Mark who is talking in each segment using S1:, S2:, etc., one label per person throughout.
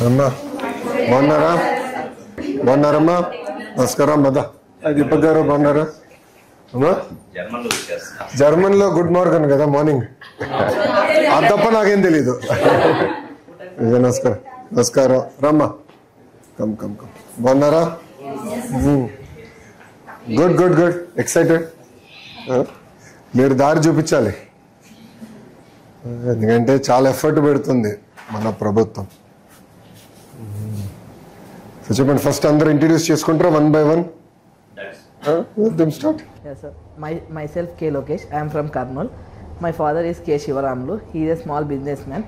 S1: అమ్మా బాగున్నారా? బాగున్నారమ్మా? నమస్కారం మదా. దీపక్ గారు బాగున్నారా అమ్మా? జర్మన్లో గుడ్ మార్నింగ్ కదా, మార్నింగ్. అది తప్ప నాకేం తెలీదు. నమస్కారం నమస్కారం. రమ్మా, కమ్ కమ్ కమ్. బాగున్నారా? Good good good. ఎక్సైటెడ్. మీరు దారి చూపించాలి, ఎందుకంటే చాలా ఎఫర్ట్ పెడుతుంది మన ప్రభుత్వం. సో చెప్పండి, ఫస్ట్ అందరూ ఇంట్రడ్యూస్ చేసుకుంటారా one by one? Start.
S2: Yes, sir. Myself K. Lokesh. I am from Karnool. My father is K. Shivaramlu. He is a small businessman.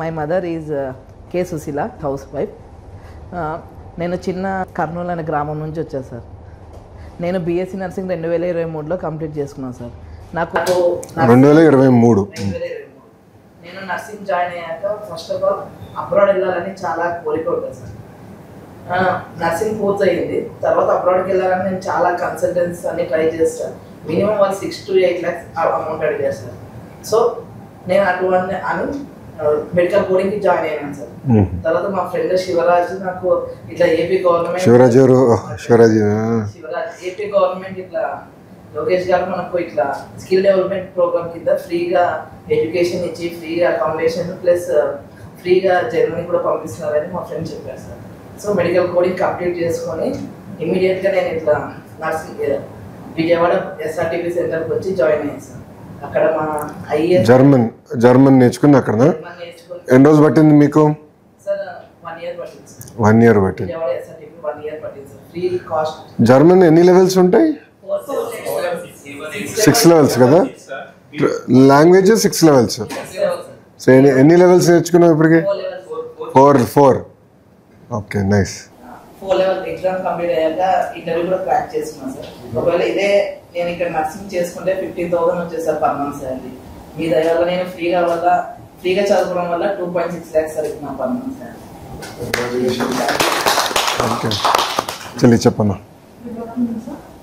S2: My mother is K. Susila, housewife. నేను చిన్న కర్నూలు అనే గ్రామం నుంచి వచ్చాను sir. నేను BSc nursing 2023లో complete చేసుకున్నాను sir. నాకు
S1: 2023
S2: నేను నర్సింగ్ జాయిన్ అయ్యాక ఫస్ట్ ఆఫ్ ఆల్ అబ్రాడ్ వెళ్ళాలని చాలా కోరిక ఉంటుంది సార్. నర్సింగ్ పూర్తయింది, తర్వాత అబ్రాడ్కి వెళ్ళాలని నేను చాలా కన్సల్టెన్సీ అన్ని ట్రై చేస్తాను. మినిమం వాళ్ళు 6 to 8 lakhs అమౌంట్ అడిగారు సార్. సో నేను అటువంటి అని మెడికల్ కోడింగ్కి జాయిన్ అయ్యాను సార్. తర్వాత మా ఫ్రెండ్ శివరాజ్ నాకు ఇట్లా ఏపీ గవర్నమెంట్ ఇట్లా లోకేష్ గారు మనకు ఇట్లా స్కిల్ డెవలప్మెంట్ ప్రోగ్రామ్ కింద ఫ్రీగా ఎడ్యుకేషన్ ఇచ్చి ఫ్రీగా అకామిడేషన్ ప్లస్ ఫ్రీగా జర్మనీ కూడా పంపిస్తున్నారని మా ఫ్రెండ్ చెప్పారు sir. So medical coding complete చేసుకొని ఇమీడియట్గా నేను ఇట్లా నర్సింగ్ విజయవాడ ఎస్ఆర్టీపీ సెంటర్కి వచ్చి జాయిన్ అయ్యాను సార్. అక్కడ మా ఐఏఎస్
S1: జర్మన్ నేర్చుకుని అక్కడ ఎన్ని రోజులు పట్టింది మీకు?
S2: సార్ 1 year పట్టింది సార్.
S1: 1 year పట్టింది.
S2: విజయవాడ ఎస్ఆర్టీపీ 1 year పట్టింది సార్. Free cost.
S1: జర్మన్ ఎన్ని లెవెల్స్ ఉంటాయి? 6 levels కదా. Language 6 levels. సో ఎన్ని లెవెల్స్ నేర్చుకున్నావు ఇప్పటికి? 4. Okay, nice.
S2: 4 level exam complete అయ్యాక ఇంటర్వ్యూ కూడా క్రాక్ చేసుకున్నాను సార్. ఒకవేళ ఇదే నేను ఇక్కడ నర్సింగ్ చేసుకుంటే 15,000 వచ్చేసారు పర్ మంత్ సాలరీ. మీ దయ వల్ల నేను ఫ్రీగా చదువుకోవడం వల్ల 2.6 lakhs సార్ ఇప్పుడు నా పర్ మంత్ సాలరీ.
S1: ఓకే, చలి చెప్పన్నా.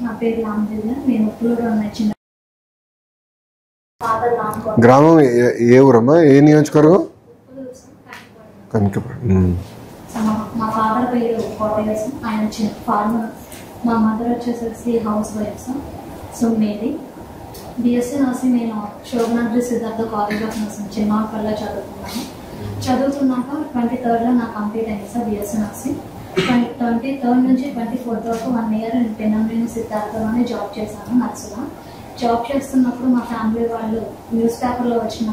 S3: నా పేరు రామదేవి. నేను ఉప్పులూరు చిన్న
S1: గ్రామం ఏ ఊరమ్మా? ఏ నియోజకవర్గం? కనకపురం.
S3: మా ఫాదర్ పేరు కోటయ్య, ఆయన చిన్న ఫార్మర్. మా మదర్ వచ్చేసరికి housewife. So Mary BSc nursing నేను Sobhanadri Siddhartha college of nursing చిన్నపల్లిలో చదువుతున్నాక 23rd నా కంప్లీట్ అయింది సార్ బిఎస్సీ నర్సింగ్. 23rd నుంచి 24th వరకు 1 year నేను పెనంనేని సిద్ధార్థలోనే జాబ్ చేశాను నర్సుగా. జాబ్ చేస్తున్నప్పుడు మా ఫ్యామిలీ వాళ్ళు న్యూస్ పేపర్లో వచ్చిన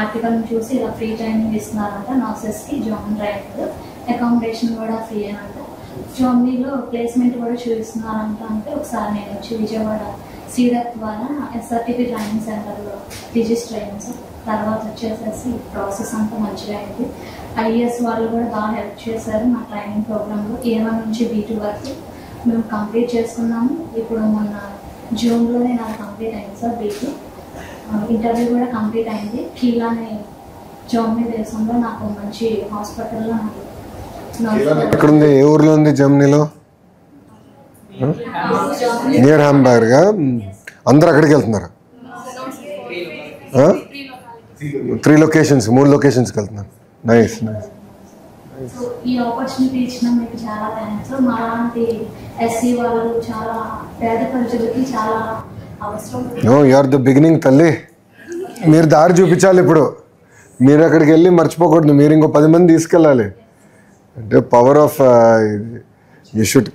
S3: ఆర్టికల్ని చూసి ఇలా ఫ్రీ ట్రైనింగ్ ఇస్తున్నారంట నర్సెస్కి. జాయిన్ ట్రైనింగ్, అకామిడేషన్ కూడా ఫ్రీ అంట. జాయిన్లో ప్లేస్మెంట్ కూడా చూపిస్తున్నారంట. అంటే ఒకసారి నేను వచ్చి విజయవాడ సీడప్ ద్వారా ఎస్ఆర్టీపీ ట్రైనింగ్ సెంటర్లో రిజిస్టర్ అయ్యాను సార్. తర్వాత వచ్చేసేసి ప్రాసెస్ అంతా మంచిగా అయింది. ఐఏఎస్ వాళ్ళు కూడా బాగా హెల్ప్ చేశారు మా ట్రైనింగ్ ప్రోగ్రాంలో. A1 నుంచి B2 వరకు మేము కంప్లీట్ చేసుకున్నాము. ఇప్పుడు మొన్న జూన్లోనే నాకు కంప్లీట్ అయింది సార్ B2. ఇంటర్వ్యూ కూడా కంప్లీట్ అయింది. కీలా అనే జర్మనీ దేశంలో నాకు మంచి హాస్పిటల్లో నాకు
S1: ఎక్కడ ఉంది? ఏ ఊర్లో ఉంది? జర్మనీలో నియర్ హాంబర్గ్. అందరు అక్కడికి వెళ్తున్నారు. 3 locations 3 locations వెళ్తున్నారు. Nice nice.
S3: ఈ ఆపర్చునిటీ ఇచ్చిన మీకు చాలా థ్యాంక్స్. మాలాంటి ఎస్సీ వాళ్ళు చాలా పేద ప్రజలకి చాలా అవసరం.
S1: యు ఆర్ ద బిగినింగ్ తల్లి. మీరు దారి చూపించాలి. ఇప్పుడు మీరు అక్కడికి వెళ్ళి మర్చిపోకూడదు. మీరు ఇంకో 10 మంది తీసుకెళ్ళాలి. అంటే power of you should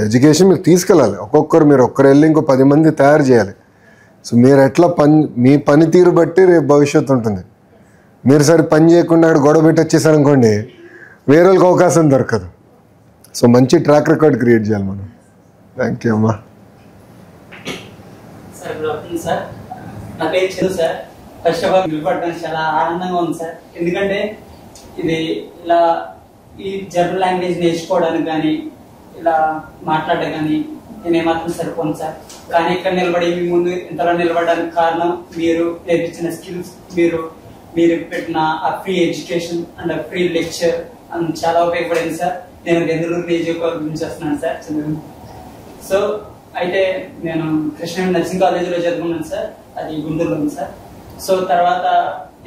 S1: education మీరు తీసుకెళ్ళాలి. మీరు ఒక్కరు వెళ్ళి ఇంకో 10 మంది తయారు చేయాలి. సో మీరు ఎట్లా మీ పనితీరు బట్టి రేపు భవిష్యత్తు ఉంటుంది. మీరు సరే పని చేయకుండా అక్కడ గొడవ పెట్టి వచ్చేసారనుకోండి, వేరే వాళ్ళకి అవకాశం దొరకదు. సో మంచి ట్రాక్ రికార్డ్ క్రియేట్ చేయాలి మనం. థ్యాంక్ యూ అమ్మా.
S4: Sir good afternoon sir. నా పేరు Chandu sir. First of all నిలబడడానికి చాలా ఆనందంగా ఉంది సార్. ఎందుకంటే ఇది ఇలా ఈ జర్మన్ లాంగ్వేజ్ నేర్చుకోవడానికి కానీ ఇలా మాట్లాడడం కానీ నేను ఏమాత్రం సరిపోను సార్. కానీ ఇక్కడ నిలబడి మీ ముందు ఇంతలా నిలబడడానికి కారణం మీరు నేర్పించిన స్కిల్స్, మీరు పెట్టిన ఆ free education and free lecture అని చాలా ఉపయోగపడింది సార్. నేను బెంగళూరు నియోజకవర్గం నుంచి వస్తున్నాను సార్. సో అయితే నేను కృష్ణ నర్సింగ్ కాలేజీలో చదువుకున్నాను సార్. అది గుంటూరులో ఉంది సార్. సో తర్వాత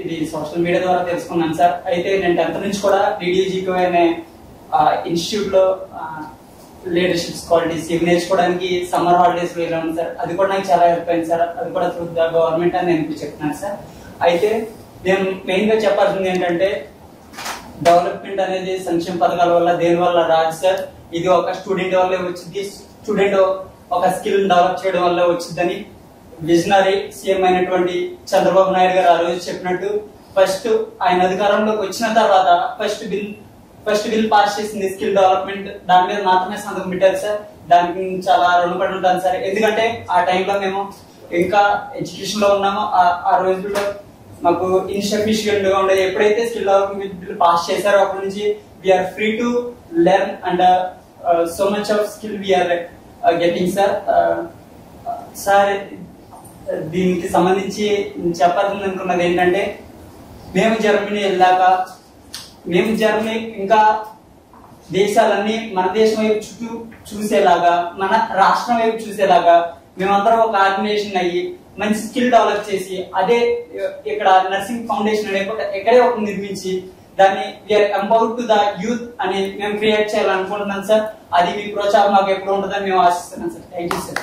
S4: ఇది సోషల్ మీడియా ద్వారా తెలుసుకున్నాను సార్. అయితే నేను 10th నుంచి కూడా DDGQ అనే ఇన్స్టిట్యూట్ లో లీడర్షిప్ క్వాలిటీస్ ఇవి నేర్చుకోవడానికి సమ్మర్ హాలిడేస్ వెళ్ళాను సార్. అది కూడా నాకు చాలా హెల్ప్ అయింది సార్. అది కూడా త్రూ ద గవర్నమెంట్ అని నేను చెప్తున్నాను సార్. అయితే నేను మెయిన్ గా చెప్పాల్సింది ఏంటంటే డెవలప్మెంట్ అనేది సంక్షేమ పథకాల వల్ల దేని వల్ల రాదు సార్. ఇది ఒక స్టూడెంట్ వల్లే వచ్చింది. స్టూడెంట్ ఒక స్కిల్ డెవలప్ చేయడం వల్ల వచ్చిందని విజనరీ సీఎం అయినటువంటి చంద్రబాబు నాయుడు గారు ఆ రోజు చెప్పినట్టు ఫస్ట్ ఆయన అధికారంలోకి వచ్చిన తర్వాత ఫస్ట్ బిల్ పాస్ చేసింది స్కిల్ డెవలప్మెంట్. దాని మీద మాత్రమే సంతకం పెట్టారు సార్. దానికి చాలా రుణపడి ఉంటాను సార్. ఎందుకంటే ఆ టైంలో మేము ఇంకా ఎడ్యుకేషన్ లో ఉన్నాము. ఆ రోజుల్లో మాకు ఇన్సఫిషియెంట్ గా ఉండేది. ఎప్పుడైతే స్కిల్ డెవలప్మెంట్ బిల్ పాస్ చేశారో అప్పటి నుంచి we're free to learn and so much of skill we're getting sir. Sir దీనికి సంబంధించి చెప్పాలని అనుకున్నది ఏంటంటే మేము జర్మనీ వెళ్ళాక జర్మనీ ఇంకా దేశాలన్నీ మన దేశం వైపు చుట్టూ చూసేలాగా మన రాష్ట్రం వైపు చూసేలాగా మేమందరం ఒక ఆర్గనైజేషన్ అయ్యి మంచి స్కిల్ డెవలప్ చేసి అదే ఇక్కడ నర్సింగ్ ఫౌండేషన్ అనే ఎక్కడే ఒక నిర్మించి దాన్ని we're empowered to the youth అని మేము క్రియేట్ చేయాలనుకుంటున్నాం సార్. అది మీ ప్రోత్సాహం మాకు ఎప్పుడు ఉంటుందని మేము ఆశిస్తున్నాం సార్. Thank you sir.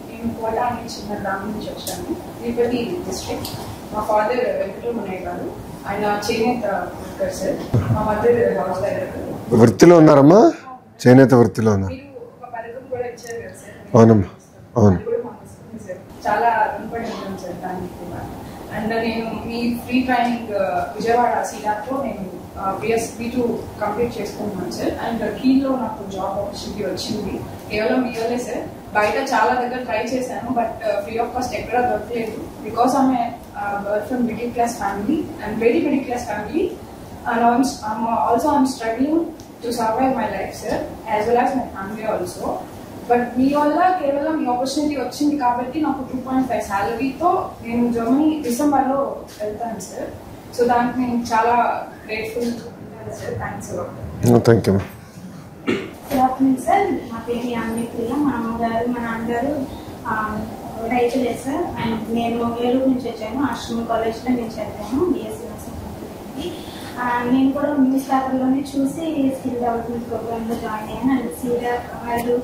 S5: నేను కోట అనే చిన్న గ్రామం నుంచి వచ్చాను. తిరుపతి డిస్ట్రిక్ట్. మా ఫాదర్ వెంకటరమణయ్య గారు, ఆయన చేనేత వర్కర్ సార్. మా మదర్ హౌస్ వైఫ్.
S1: వృత్తిలో ఉన్నారమ్మా? చేనేత వృత్తిలో ఉన్నారు.
S5: ఒక పథకం కూడా ఇచ్చారు కదా సార్.
S1: అవునమ్మా, అవును.
S5: చాలా రుణపడి ఉంటాను సార్ దానికి కూడా. అండ్ నేను మీ ఫ్రీ ట్రైనింగ్ విజయవాడ సీడాతో నేను BS-B2 కంప్లీట్ చేసుకుంటున్నాను సార్. అండ్ కీలో నాకు జాబ్ ఆపర్చునిటీ వచ్చింది కేవలం మీ వల్లే సార్. బయట చాలా దగ్గర ట్రై చేశాను, బట్ ఫ్రీ ఆఫ్ కాస్ట్ ఎక్కడా దొరకలేదు. బికాస్ ఆమె girl from middle class family and very middle class family. And also I'm struggling to survive my life sir, as well as my family also. But మీ వల్ల కేవలం ఈ opportunity వచ్చింది కాబట్టి నాకు 2.5 సాలరీతో నేను జర్మనీ డిసెంబర్లో వెళ్తాను సార్. సో దానికి నేను చాలా grateful sir. Thanks.
S1: Thank you.
S3: Good afternoon sir. నా పేరు యామిని ప్రియ. మా అమ్మగారు మా నాన్నగారు రైతులే సార్. అండ్ నేను ఏలూరు నుంచి వచ్చాను. ఆశ్రమ కాలేజ్లో నేను చదివాను BSc నర్సింగ్ కంప్లీట్. నేను కూడా న్యూస్ పేపర్లోనే చూసి స్కిల్ డెవలప్మెంట్ ప్రోగ్రామ్లో జాయిన్ అయ్యాను. అండ్ సీడా వాళ్ళు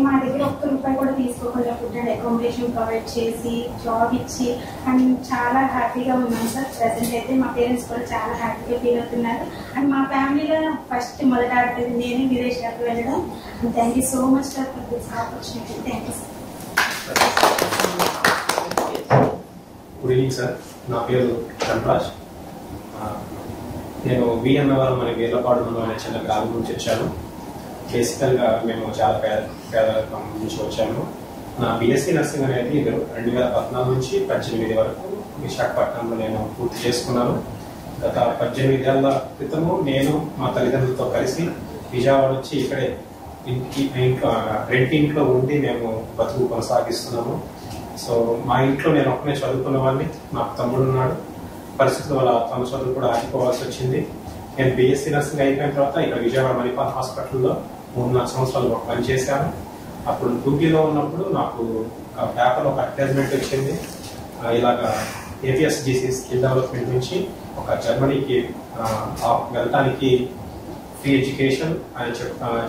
S3: మా దగ్గర ₹1 కూడా తీసుకోకుండా ఫుడ్ అండ్ అకామిడేషన్ ప్రొవైడ్ చేసి జాబ్ ఇచ్చి అండ్ చాలా హ్యాపీగా ఉన్నాను సార్. ప్రెసెంట్ అయితే మా పేరెంట్స్ కూడా చాలా హ్యాపీగా ఫీల్ అవుతున్నారు. అండ్ మా ఫ్యామిలీలో ఫస్ట్ మొదట ఆడేది నేను విదేశాలకు వెళ్ళడం. And thank you so much sir for this opportunity. Thank you sir.
S6: Good evening sir. నా పేరు ధనరాజ్. నేను VMవరం అనే వీర్లపాడు అనే చిన్న గ్రామం నుంచి వచ్చాను. బేసికల్గా మేము చాలా పేదరికం నుంచి వచ్చాము. నా BSc నర్సింగ్ అనేది 2014 నుంచి 18 వరకు విశాఖపట్నంలో నేను పూర్తి చేసుకున్నాను. గత 18 ఏళ్ల క్రితము నేను మా తల్లిదండ్రులతో కలిసి విజయవాడ వచ్చి ఇక్కడే రెంటింట్లో ఉండి మేము బతుకు కొనసాగిస్తున్నాము. సో మా ఇంట్లో నేను ఒక్కనే చదువుకున్న వాడిని. నాకు తమ్ముడు ఉన్నాడు. పరిస్థితుల వల్ల తన చదువు కూడా ఆగిపోవాల్సి వచ్చింది. నేను BSc నర్సింగ్ అయిపోయిన తర్వాత ఇక్కడ విజయవాడ మణిపాల్ హాస్పిటల్లో 3-4 సంవత్సరాలు పనిచేశాను. అప్పుడు డ్యూటీలో ఉన్నప్పుడు నాకు పేపర్లో ఒక అడ్వర్టైజ్మెంట్ వచ్చింది. ఇలాగా APSGC స్కిల్ డెవలప్మెంట్ నుంచి ఒక జర్మనీకి వెళ్ళటానికి ఫ్రీ ఎడ్యుకేషన్ అని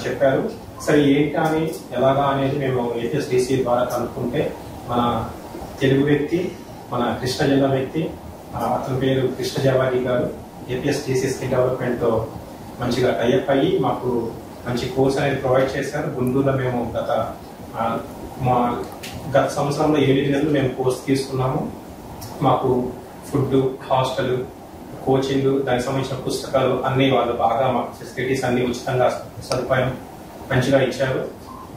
S6: చెప్పారు. సరే ఏంటి అని ఎలాగా అనేది మేము APSDC ద్వారా కనుక్కుంటే మన తెలుగు వ్యక్తి, మన కృష్ణా జిల్లా వ్యక్తి, అతని పేరు కృష్ణ జవాడి గారు APSDC స్కిల్ డెవలప్మెంట్తో మంచిగా టైఅప్ అయ్యి మాకు మంచి కోర్స్ అనేది ప్రొవైడ్ చేశారు. గుంటూరులో మేము గత సంవత్సరంలో 8 నెలలు మేము కోర్స్ తీసుకున్నాము. మాకు ఫుడ్, హాస్టల్, కోచింగ్, దానికి సంబంధించిన పుస్తకాలు అన్ని వాళ్ళు బాగా మాకు ఫెసిలిటీస్ అన్ని ఉచితంగా సదుపాయం మంచిగా ఇచ్చారు.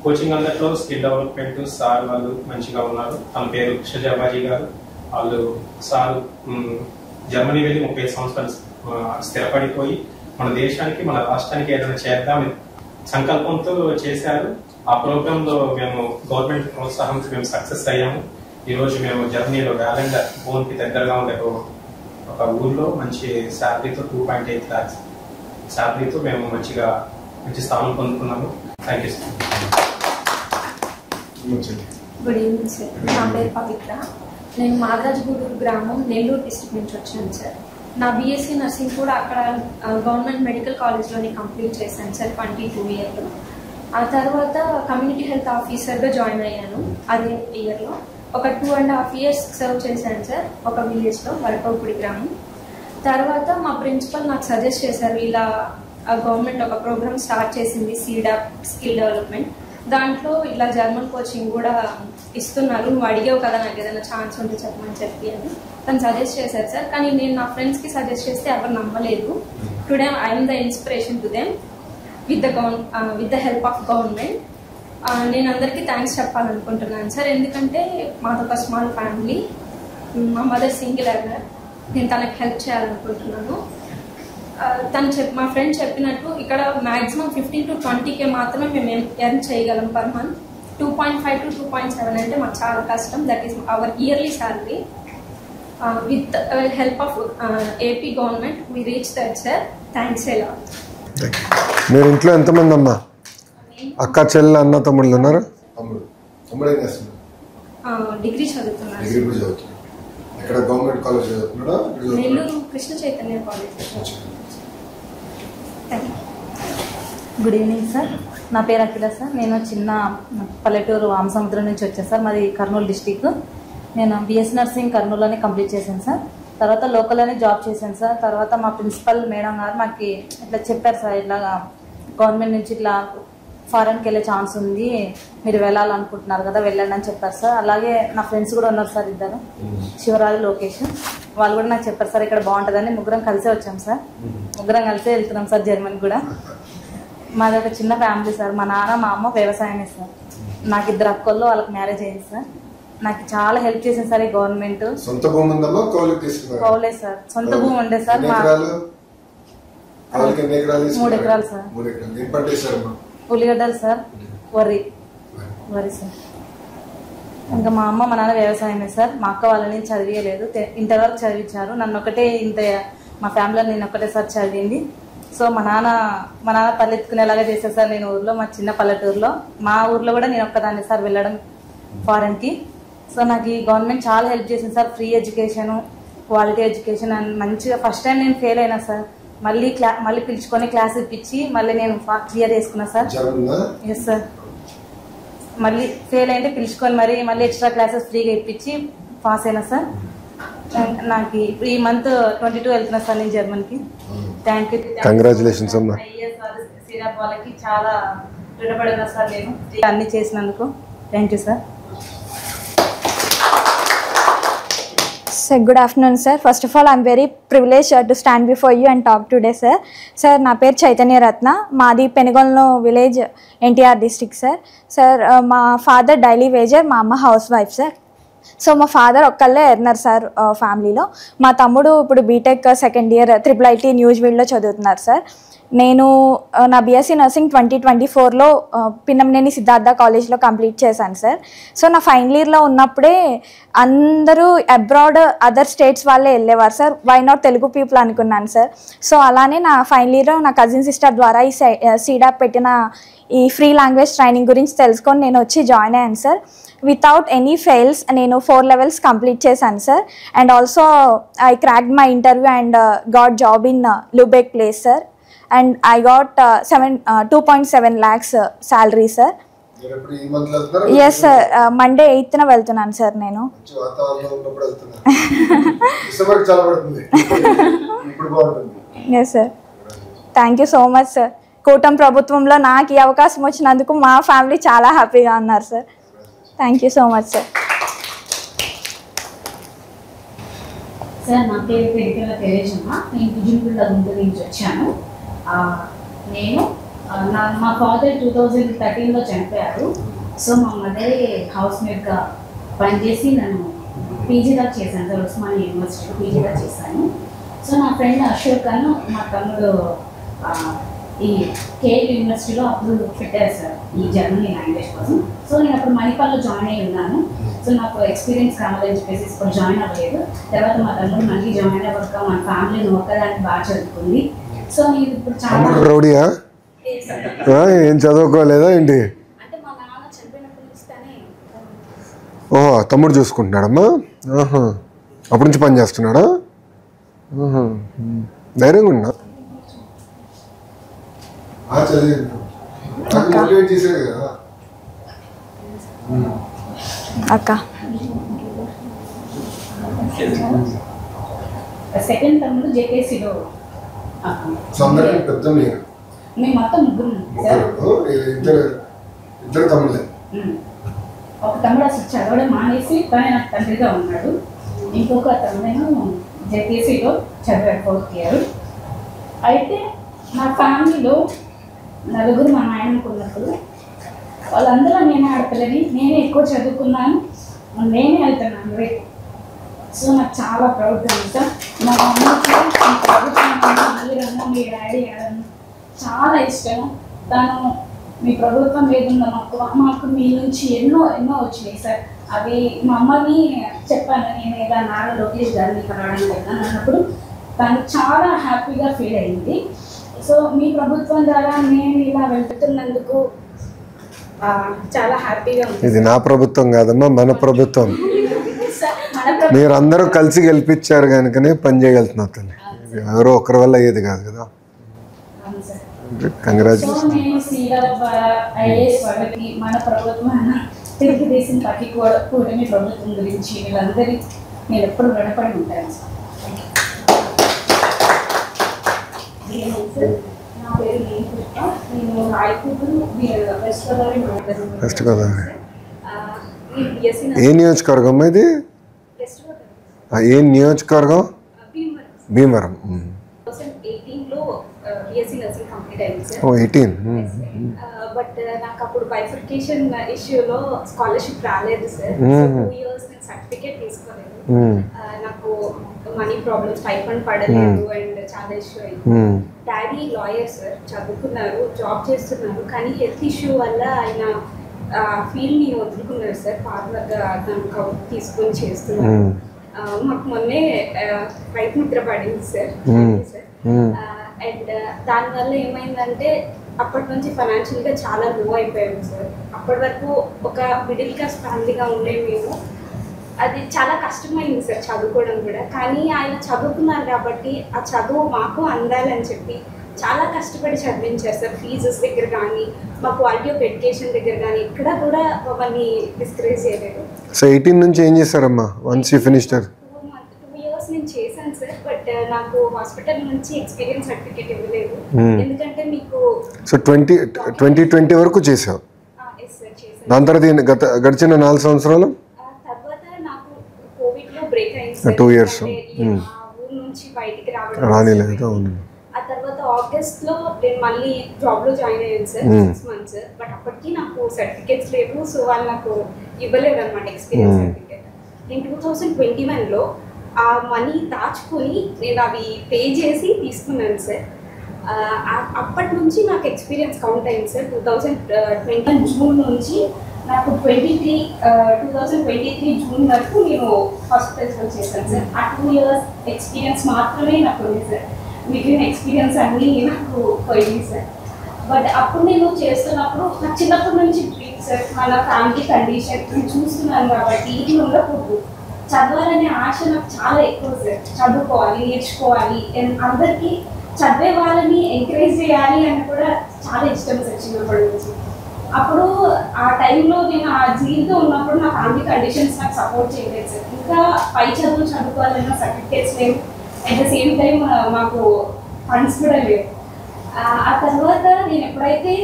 S6: కోచింగ్ అందరిలో స్కిల్ డెవలప్మెంట్ సార్ వాళ్ళు మంచిగా ఉన్నారు. తన పేరు కృష్ణ జవాజీ గారు. వాళ్ళు సార్ జర్మనీ వెళ్ళి 30 సంవత్సరాలు స్థిరపడిపోయి మన దేశానికి మన రాష్ట్రానికి ఏదైనా చేద్దామని సంకల్పంతో చేశారు. ఆ ప్రోగ్రామ్ లో మేము గవర్నమెంట్ ప్రోత్సాహంతో మేము సక్సెస్ అయ్యాము. ఈ రోజు మేము జర్మనీలో వ్యాలెండర్ బోన్ కి దగ్గరగా ఉండే ఒక ఊర్లో మంచి శాలరీతో 2.8 lakhs శాలరీతో మేము మంచి స్థానం పొందుకున్నాము. Thank you sir.
S7: Good evening sir. నా పేరు పవిత్ర. నేను మాదరాజగూడూరు గ్రామం, నెల్లూరు డిస్ట్రిక్ట్ నుంచి వచ్చాను సార్. నా బీఎస్సీ నర్సింగ్ కూడా అక్కడ గవర్నమెంట్ మెడికల్ కాలేజ్లోనే కంప్లీట్ చేశాను సార్ 22 ఇయర్లో. ఆ తర్వాత కమ్యూనిటీ హెల్త్ ఆఫీసర్గా జాయిన్ అయ్యాను అదే ఇయర్లో. ఒక 2.5 years సర్వ్ చేశాను సార్ ఒక విలేజ్లో, వరపవుపుడి గ్రామం. తర్వాత మా ప్రిన్సిపల్ నాకు సజెస్ట్ చేశారు, ఇలా గవర్నమెంట్ ఒక ప్రోగ్రామ్ స్టార్ట్ చేసింది సీడాప్ స్కిల్ డెవలప్మెంట్, దాంట్లో ఇలా జర్మన్ కోచింగ్ కూడా ఇస్తున్నారు, నువ్వు అడిగావు కదా నాకు ఏదైనా ఛాన్స్ ఉంటే చెప్పమని చెప్పి అని తను సజెస్ట్ చేశారు సార్. కానీ నేను నా ఫ్రెండ్స్కి సజెస్ట్ చేస్తే ఎవరు నమ్మలేదు. Today I'm the inspiration to them with the help of government. నేను అందరికీ థ్యాంక్స్ చెప్పాలనుకుంటున్నాను సార్. ఎందుకంటే మాదొక స్మాల్ ఫ్యామిలీ, మా మదర్ సింగిల్ ఎర్నర్, నేను తనకు హెల్ప్ చేయాలనుకుంటున్నాను. మా ఫ్రెండ్ చెప్పినట్టు ఇక్కడ మ్యాక్సిమం 15 to 20K మాత్రమే మేము ఎర్న్ చేయగలం పర్ మంత్. 2.5 to 2.7 అంటే మాకు చాలా కష్టం. That is our yearly salary. With help of AP government we reach that sir. Thanks ఎలా.
S1: మీరు ఇంట్లో ఎంతమంది అమ్మా? అక్క, చెల్లె, అన్న, తమ్ముళ్ళు ఉన్నారు? తమ్ముడు ఏం చేస్తున్నారు?
S7: డిగ్రీ చదువుతున్నారు.
S1: ఇక్కడ గవర్నమెంట్ కాలేజ్ చదువుతున్నాడా?
S7: Nellore Krishna Chaitanya college.
S8: Good evening sir. నా పేరు అఖిల సార్. నేను చిన్న పల్లెటూరు వామసముద్రం నుంచి వచ్చాను సార్. మాది కర్నూలు డిస్టిక్. నేను బిఎస్సీ నర్సింగ్ కర్నూలులోనే కంప్లీట్ చేశాను సార్. తర్వాత లోకల్లోనే జాబ్ చేశాను సార్. తర్వాత మా ప్రిన్సిపల్ మేడం గారు మాకు ఇట్లా చెప్పారు సార్, ఇట్లా గవర్నమెంట్ నుంచి ఇట్లా ఫారెన్కి వెళ్ళే ఛాన్స్ ఉంది, మీరు వెళ్ళాలనుకుంటున్నారు కదా వెళ్ళండి అని చెప్పారు సార్. అలాగే నా ఫ్రెండ్స్ కూడా ఉన్నారు సార్, ఇద్దరు, శివరాజు, లోకేష్. వాళ్ళు కూడా నాకు చెప్పారు సార్ ఇక్కడ బాగుంటుందని. ముగ్గురం కలిసే వచ్చాం సార్. ముగ్గురం కలిసే వెళ్తున్నాం సార్ జర్మనీ కూడా. మాది ఒక చిన్న ఫ్యామిలీ సార్. మా నాన్న, మా అమ్మ వ్యవసాయమే సార్. నాకు 2 అక్కల్లో, వాళ్ళకి మ్యారేజ్ అయింది సార్. నాకు చాలా హెల్ప్ చేసింది సార్ ఈ గవర్నమెంట్. Cowley sir. సొంత భూమి ఉండే సార్. 3 ఎకరాలు సార్. ఉల్లిగడ్డలు సార్, వరి సార్. ఇంకా మా అమ్మ, మా నాన్న వ్యవసాయమే సార్. మా అక్క వాళ్ళని చదివేయలేదు, ఇంటర్ వరకు చదివించారు. నన్ను ఒకటే ఇంత మా ఫ్యామిలీలో నేను ఒకటే సార్ చదివింది. సో మా నాన్న తలెత్తుకునేలాగా చేశారు సార్. నేను ఊర్లో, మా చిన్న పల్లెటూరులో, మా ఊర్లో కూడా నేను ఒక్కదాన్ని సార్ వెళ్ళడం ఫారెన్కి. సో నాకు ఈ గవర్నమెంట్ చాలా హెల్ప్ చేసింది sir. Free education, quality education and మంచిగా. ఫస్ట్ టైం నేను ఫెయిల్ అయినా సార్, మళ్ళీ పిలుచుకొని క్లాస్ ఇప్పించి మళ్ళీ నేను క్లియర్ చేసుకున్నా సార్. Yes sir. మళ్ళీ ఫెయిల్ అయితే పిలుచుకొని మళ్ళీ ఎక్స్ట్రా క్లాసెస్ ఫ్రీగా ఇప్పించి పాస్ అయినా సార్. నాకు ఈ మంత్ 22 వెళ్తున్నా సార్ నేను జర్మన్కి. Thank you.
S1: కంగ్రాచులేషన్స్ అమ్మా.
S8: సిరాప్ వాళ్ళకి చాలా రుణపడినా సార్ నేను అన్ని చేసినందుకు. Thank you sir.
S9: Sir, good afternoon sir. First of all, I am very privileged to stand before you and talk today sir. Sir, na per Chaitanya Ratna, maadi Penigolno village, NTR district sir. Sir, ma father daily wager, ma amma housewife sir. So మా father ఒక్కళ్ళే earner sir ఫ్యామిలీలో. మా తమ్ముడు ఇప్పుడు BTech second year IIIT న్యూజివీడ్లో చదువుతున్నారు sir. నేను నా BSc nursing 2024లో Pinnamaneni Siddhartha కాలేజ్లో కంప్లీట్ చేశాను సార్. సో నా ఫైనల్ ఇయర్లో ఉన్నప్పుడే అందరూ అబ్రాడ్ అదర్ స్టేట్స్ వాళ్ళే వెళ్ళేవారు sir. Why not Telugu people అనుకున్నాను సార్. సో అలానే నా ఫైనల్ ఇయర్లో నా కజిన్ సిస్టర్ ద్వారా ఈ సీడాప్ పెట్టిన ఈ ఫ్రీ లాంగ్వేజ్ ట్రైనింగ్ గురించి తెలుసుకొని నేను వచ్చి జాయిన్ అయ్యాను సార్. వితౌట్ ఎనీ ఫెయిల్స్ నేను 4 levels కంప్లీట్ చేశాను sir. And also I cracked my interview and got job in Lubeck place sir. And I got 2.7 lakhs salary sir. Yes sir, Monday 8th na వెళ్తున్నాను sir నేను. Yes sir. Thank you so much sir. కూటం ప్రభుత్వంలో నాకు ఈ అవకాశం వచ్చినందుకు మా family చాలా హ్యాపీగా ఉన్నారు sir. Thank you so much sir.
S10: Sir నా పేరు పెరికల తేజమ్మ. నేను విజయపూర్లో గుంటూరు నుంచి వచ్చాను. నేను మా ఫాదర్ 2013లో చనిపోయారు. సో మా మదర్ హౌస్ మేట్గా పనిచేసి నన్ను పీజీ దాకా చేశాను సార్. ఉస్మానియా యూనివర్సిటీలో పీజీ దాకా చేశాను. సో నా ఫ్రెండ్ అశోక్ అను మా తమ్ముడు ఈ కేఎల్ యూనివర్సిటీలో అప్పుడు పెట్టారు సార్ ఈ జర్మనీ లాంగ్వేజ్ కోసం. సో నేను అప్పుడు మణిపాల్లో జాయిన్ అయ్యి ఉన్నాను. సో నాకు ఎక్స్పీరియన్స్ కావాలని చెప్పేసి ఇప్పుడు జాయిన్ అవ్వలేదు. తర్వాత మా తమ్ముడు మళ్ళీ జాయిన్ అవ్వక మన ఫ్యామిలీని ఒక్కదానికి బాగా చదువుకుంది. సో నేను ఇప్పుడు చాలా
S1: రౌడీయా ఏం చదువుకోలేదా ఏంటి?
S10: అంటే మా నాన్న చనిపోయినప్పుడు ఇస్తానే
S1: ఓహో తమ్ముడు చూసుకుంటున్నాడమ్మా. ఆహా, అప్పటి నుంచి పని చేస్తున్నాడా? ఆహా, ధైర్యంగా ఉన్నా.
S9: అక్క
S10: సెకండ్ తమ్ముడు జేకేసీలో. మేము మొత్తం ముగ్గురు సార్.
S1: ఇద్దరు తమ్ముళ్ళే.
S10: ఒక తమ్ముడు అసలు చదవడం మానేసి కానీ నాకు తండ్రిగా ఉన్నాడు. ఇంకొక తమ్ముడేమో జేకేసీలో చదివాడు 4th ఇయర్. అయితే నా ఫ్యామిలీలో నలుగురు మా నాయనకు ఉన్నప్పుడు వాళ్ళందరూ నేనే ఆడపిల్లని, నేనే ఎక్కువ చదువుకున్నాను, నేనే వెళ్తున్నాను రేపు. సో నాకు చాలా ప్రౌడ్గా ఉంటా. మా అమ్మకి మీ ప్రభుత్వం మీరన్నా మీ డాడీ అన్న చాలా ఇష్టం. తను మీ ప్రభుత్వం ఏదుందో మాకు మీ నుంచి ఎన్నో వచ్చినాయి సార్. అవి మా అమ్మని చెప్పాను, నేను ఇలా నారా లోకేష్ గారిని కలవడానికి వెళ్ళాను అన్నప్పుడు తను చాలా హ్యాపీగా ఫీల్ అయింది. సో మీ ప్రభుత్వం ద్వారా నేను ఇలా వెళ్తున్నందుకు చాలా హ్యాపీగా ఉంది.
S1: ఇది నా ప్రభుత్వం కాదమ్మా, మన ప్రభుత్వం. మీరందరూ కలిసి గెలిపించారు కనుకనే పని చేయగలుగుతున్నారు తల్లి. ఎవరో ఒకరి వల్ల అయ్యేది కాదు కదా. కంగ్రాచులేషన్.
S10: నేను సీఆర్ ఐఏఎస్ వాళ్ళకి మన ప్రభుత్వం తెలుగుదేశం పార్టీ కూటమి ప్రభుత్వం గురించి వీళ్ళందరి నేను ఎప్పుడు రుణపడి ఉంటాను సార్. నా పేరు నేను రాయకూరు
S1: వెస్ట్ గోదావరి. ఏ నియోజకవర్గం ఇది? ఏ నియోజకవర్గం? భీమవరం.
S7: 2018లో బిఎస్సీ నర్సింగ్ కంప్లీట్ అయింది సార్.
S1: 18.
S7: బట్ నాకు అప్పుడు బైఫర్కేషన్ ఇష్యూలో స్కాలర్షిప్ రాలేదు సార్. 2 years నేను సర్టిఫికేట్ తీసుకోలేదు. నాకు మనీ ప్రాబ్లమ్, స్టైఫండ్ పడలేదు అండ్ చాలా ఇష్యూ అయింది. డాడీ లాయర్ సార్, చదువుకున్నారు, జాబ్ చేస్తున్నారు, కానీ హెల్త్ ఇష్యూ వల్ల ఆయన ఫీల్డ్ని వదులుకున్నారు సార్. ఫార్మర్గా దానికి తీసుకొని చేస్తున్నారు. మాకు మొన్నే రైతు మిత్ర పడింది సార్. అండ్ దానివల్ల ఏమైందంటే అప్పటి నుంచి ఫైనాన్షియల్గా చాలా లో అయిపోయాము సార్. అప్పటి వరకు ఒక మిడిల్ క్లాస్ ఫ్యామిలీగా ఉండే మేము, అది చాలా కష్టమైంది సార్ చదువుకోవడం కూడా. కానీ ఆయన చదువుకున్నారు కాబట్టి ఆ చదువు మాకు అందాలని చెప్పి చాలా కష్టపడి చదివించారు సార్. ఫీజెస్ దగ్గర కానీ, మా క్వాలిటీ ఆఫ్ ఎడ్యుకేషన్ దగ్గర కానీ ఎక్కడ కూడా మమ్మల్ని డిస్కరేజ్ చేయలేదు.
S1: సో 18 నుంచి ఏం చేశారమ్మా వన్స్ యూ ఫినిష్డ్?
S7: 2 years నేను చేశాను సార్. బట్ నాకు హాస్పిటల్ నుంచి ఎక్స్పీరియన్స్ సర్టిఫికేట్ ఇవ్వలేదు. ఎందుకంటే మీకు
S1: సో 2020 వరకు చేసావు. దాని తర్వాత గడిచిన 4 సంవత్సరాలు
S7: తర్వాత నాకు కోవిడ్లో బ్రేక్ అయింది సార్.
S1: 2 years
S7: ఊరు నుంచి బయటికి
S1: రానిలేదు.
S7: ఆ తర్వాత ఆగస్ట్లో నేను మళ్ళీ జాబ్లో జాయిన్ అయ్యాను సార్ 6 months. బట్ అప్పటికి నాకు సర్టిఫికేట్స్ లేవు. సో వాళ్ళు నాకు ఇవ్వలేదు అనమాట ఎక్స్పీరియన్స్ సర్టిఫికేట్. నేను 2021లో ఆ మనీ దాచుకొని నేను అవి పే చేసి తీసుకున్నాను సార్. అప్పటి నుంచి నాకు ఎక్స్పీరియన్స్ కౌంట్ అయింది సార్. 2020 జూన్ నుంచి నాకు 2023 జూన్ వరకు నేను హాస్పిటల్స్లో చేశాను సార్. ఆ 2 years ఎక్స్పీరియన్స్ మాత్రమే నాకు ఉంది సార్. మిగిలిన ఎక్స్పీరియన్స్ అన్నీ నాకు పోయింది సార్. బట్ అప్పుడు నేను చేస్తున్నప్పుడు నాకు చిన్నప్పటి నుంచి డ్రీమ్ సార్. మన ఫ్యామిలీ కండిషన్ నేను చూస్తున్నాను కాబట్టి ఇది ఉండకూడదు, చదవాలనే ఆశ నాకు చాలా ఎక్కువ సార్. చదువుకోవాలి, నేర్చుకోవాలి, అందరికీ చదివే వాళ్ళని ఎంకరేజ్ చేయాలి అని కూడా చాలా ఇష్టం సార్ చిన్నప్పటి నుంచి. అప్పుడు ఆ టైంలో నేను ఆ జీవితం ఉన్నప్పుడు నా ఫ్యామిలీ కండిషన్స్ నాకు సపోర్ట్ చేయలేదు సార్. ఇంకా పై చదువులు చదువుకోవాలన్నా సర్టిఫికేట్స్ లేవు, అట్ ద సేమ్ టైం మాకు ఫండ్స్ కూడా లేవు. ఆ తర్వాత నేను ఎప్పుడైతే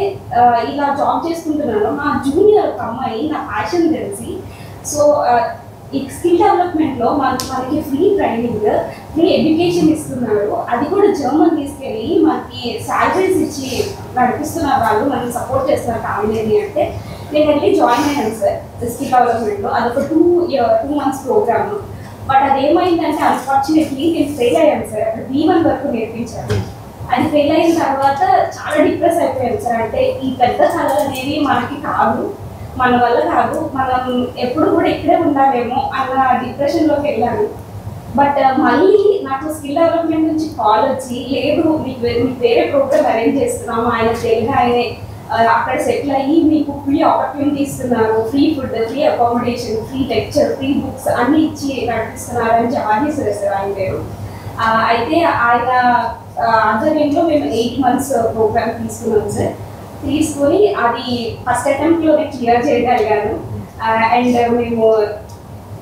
S7: ఇలా జాబ్ చేసుకుంటున్నానో నా జూనియర్ ఒక అమ్మాయి నా ప్యాషన్ తెలిసి, సో ఈ స్కిల్ డెవలప్మెంట్లో మనకి ఫ్రీ ట్రైనింగ్, ఫ్రీ ఎడ్యుకేషన్ ఇస్తున్నారు. అది కూడా జర్మన్ తీసుకెళ్ళి మనకి శాలరీస్ ఇచ్చి నడిపిస్తున్నారు, వాళ్ళు మనకి సపోర్ట్ చేస్తున్నారు ఫ్యామిలీని అంటే నేను వెళ్ళి జాయిన్ అయ్యాను సార్ స్కిల్ డెవలప్మెంట్లో. అదొక 2 months ప్రోగ్రామ్. బట్ అది ఏమైందంటే అన్ఫార్చునేట్లీ నేను ఫెయిల్ అయ్యాను సార్. అక్కడ B1 వరకు నేర్పించాను. అది ఫెయిల్ అయిన తర్వాత చాలా డిప్రెస్ అయిపోయాను సార్. అంటే ఈ పెద్ద కళలు అనేవి మనకి కాదు, మన వల్ల కాదు, మనం ఎప్పుడు కూడా ఇక్కడే ఉండాలేమో అన్న డిప్రెషన్లోకి వెళ్ళాను. బట్ మళ్ళీ నాకు స్కిల్ డెవలప్మెంట్ నుంచి కాల్ వచ్చి, లేదు మీకు వేరే ప్రోగ్రామ్ అరేంజ్ చేస్తున్నాము, ఆయన తెలుగు ఆయనే
S11: అక్కడ సెటిల్ అయ్యి మీకు ఫ్రీ ఆపర్చునిటీ ఇస్తున్నారు, free food, free accommodation, free lecture, free books అన్ని ఇచ్చి నడిపిస్తున్నారు అని జవాహీశ్వర సార్ ఆయన పేరు. అయితే ఆయన ఆధ్వర్యంలో మేము 8 months ప్రోగ్రామ్ తీసుకున్నాం సార్. తీసుకొని అది ఫస్ట్ అటెంప్ట్లోనే క్లియర్ చేయగలిగాను. అండ్ మేము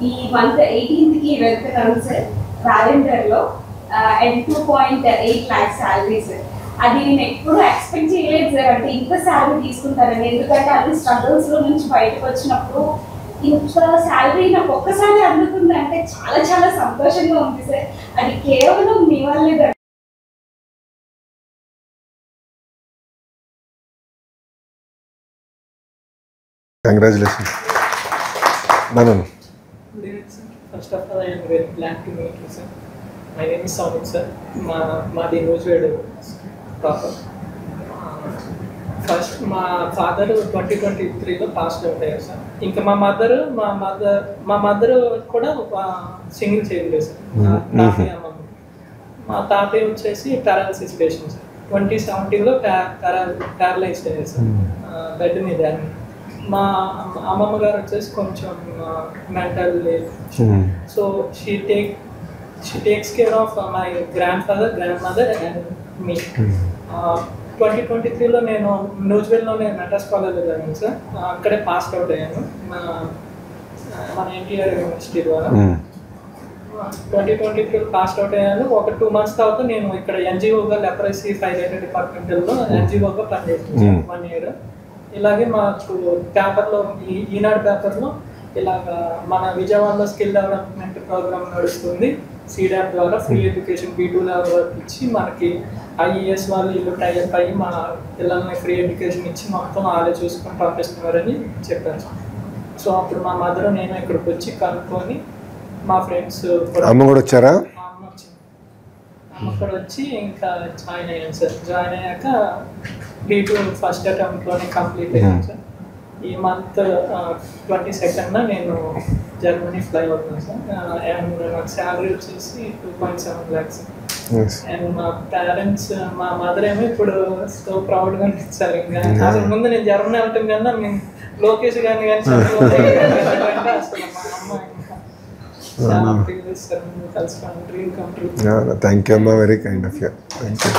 S11: ఈ మంత్ 18th వెళ్తున్నాం సార్ వాలంటీర్లో. And 2.8 lakhs salary sir. అది నేను ఎప్పుడు ఎక్స్పెక్ట్ చేయలేదు సార్, అంటే ఇంత శాలరీ తీసుకుంటారని. ఎందుకంటే అది స్ట్రగుల్స్లో నుంచి బయటకు వచ్చినప్పుడు ఇంత శాలరీ నాకు ఒక్కసారి అందుతుంది అంటే చాలా చాలా సంతోషంగా ఉంది సార్. అది కేవలం మీ వల్లే.
S1: Congratulations.
S12: First of all, I am very glad to meet you, sir. My name is Soumit, sir. మాది నూజివేడు ప్రాపర్. ఫస్ట్ మా ఫాదర్ 2023లో పాస్డ్ అవుట్ అయ్యారు సార్. ఇంకా మా మదర్ కూడా సింగిల్ చైల్డ్ సార్. తాతయ్య అమ్మమ్మ. మా తాతయ్య వచ్చేసి పారాలసిస్ పేషెంట్ సార్. 2017లో ప్యారలైజ్డ్ అయ్యారు సార్, బెడ్ మీద. మా అమ్మమ్మ గారు వచ్చేసి కొంచెం mental, so she takes care of my grandfather, grandmother and me. 2023లో నేను నూజివేడ్లోనే మెడ్రాస్ కాలేజ్లో చదివాను సార్. అక్కడే పాస్డ్ అవుట్ అయ్యాను మన ఎన్టీఆర్ యూనివర్సిటీ ద్వారా. 2023లో పాస్డ్ అవుట్ అయ్యాను. ఒక 2 months తర్వాత నేను ఇక్కడ ఎన్జిఓగా లెప్రసీ ఫైలేటెడ్ డిపార్ట్మెంటల్లో ఎన్జిఓగా పనిచేస్తాను 1 year. ఇలాగే మాకు పేపర్లో ఈనాడు పేపర్లో ఇలాగ మన విజయవాడలో స్కిల్ డెవలప్మెంట్ ప్రోగ్రామ్ నడుస్తుంది. సీడాప్ ద్వారా ఫ్రీ ఎడ్యుకేషన్ B2 లెవెల్ వరకు ఇచ్చి మనకి IES వాళ్ళు ఇల్లు టైప్ అయ్యి మా పిల్లల్ని ఫ్రీ ఎడ్యుకేషన్ ఇచ్చి మొత్తం వాళ్ళే చూసుకొని పంపిస్తున్నారని చెప్పారు. సో అప్పుడు మా మదర్ నేను ఇక్కడికి వచ్చి కనుక్కొని మా ఫ్రెండ్స్
S1: అమ్మ కూడా వచ్చారా?
S12: అమ్మ కూడా వచ్చి ఇంకా జాయిన్ అయ్యాను సార్. జాయిన్ అయ్యాక B2 ఫస్ట్ అటెంప్ట్లోనే కంప్లీట్ అయ్యాను సార్. ఈ మంత్ 22nd నేను జర్మనీ ఫ్లై అవుతాను సార్. అండ్ నాకు శాలరీ వచ్చేసి 2.7 lakhs. అండ్ మా పేరెంట్స్, మా మదర్ ఏమో ఇప్పుడు సో ప్రౌడ్గా అనిపించారు. ఇంకా అసలు ముందు నేను జర్మనీ వెళ్ళటం కన్నా నేను లోకేష్ గారిని కానీ అసలు మా అమ్మ ఇంకా చాలా ఫీల్ చేస్తారు. కలుసుకోండి, dream come true.
S1: Thank you అమ్మా, very kind of you. Thank you.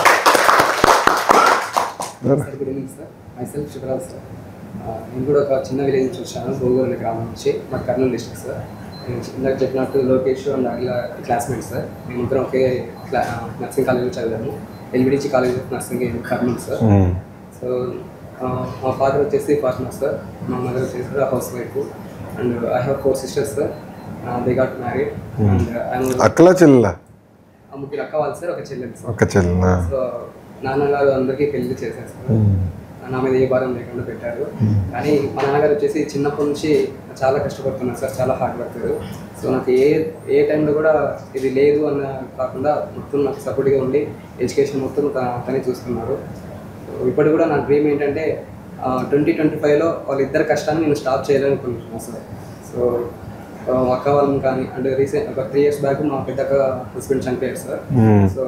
S13: Good evening sir. Myself Shivaraj sir. నేను కూడా ఒక చిన్న విలేజ్ నుంచి వచ్చాను, భోగోల్ అనే గ్రామం నుంచి. మా కర్నూలు డిస్ట్రిక్ట్ సార్. నేను ఇందాక చెప్పినట్టు లోకేష్ అండ్ అట్లా క్లాస్మేట్ సార్. మేము ఇద్దరం ఒకే నర్సింగ్ కాలేజ్లో చదివాము, LBDC college of nursing Kurnool sir. So మా ఫాదర్ వచ్చేసి ఫార్మర్ సార్, మా మదర్ వచ్చేసి housewife. And I have 4 sisters sir. They got married. And
S1: అక్కలా చెల్లెలా?
S13: ముగ్గురు అక్క వాళ్ళు సార్, ఒక చెల్లెలు సార్.
S1: ఒక చెల్లెలా?
S13: సో నాన్నగారు అందరికీ పెళ్లి చేశారు సార్. నా మీద ఏ భారం లేకుండా పెట్టారు. కానీ మా నాన్నగారు వచ్చేసి చిన్నప్పటి నుంచి చాలా కష్టపడుతున్నారు సార్, చాలా హార్డ్ వర్కర్. సో నాకు ఏ టైంలో కూడా ఇది లేదు అన్న కాకుండా మొత్తం నాకు సపోర్ట్గా ఉండి ఎడ్యుకేషన్ మొత్తం తనే చూస్తున్నారు. ఇప్పుడు కూడా నా డ్రీమ్ ఏంటంటే 2025లో వాళ్ళిద్దరు కష్టాన్ని నేను స్టాప్ చేయాలనుకుంటున్నాను సార్. సో అక్క వాళ్ళని కానీ అంటే రీసెంట్ ఒక 3 years బ్యాక్ మా పెద్ద హస్బెండ్ చనిపోయారు sir. So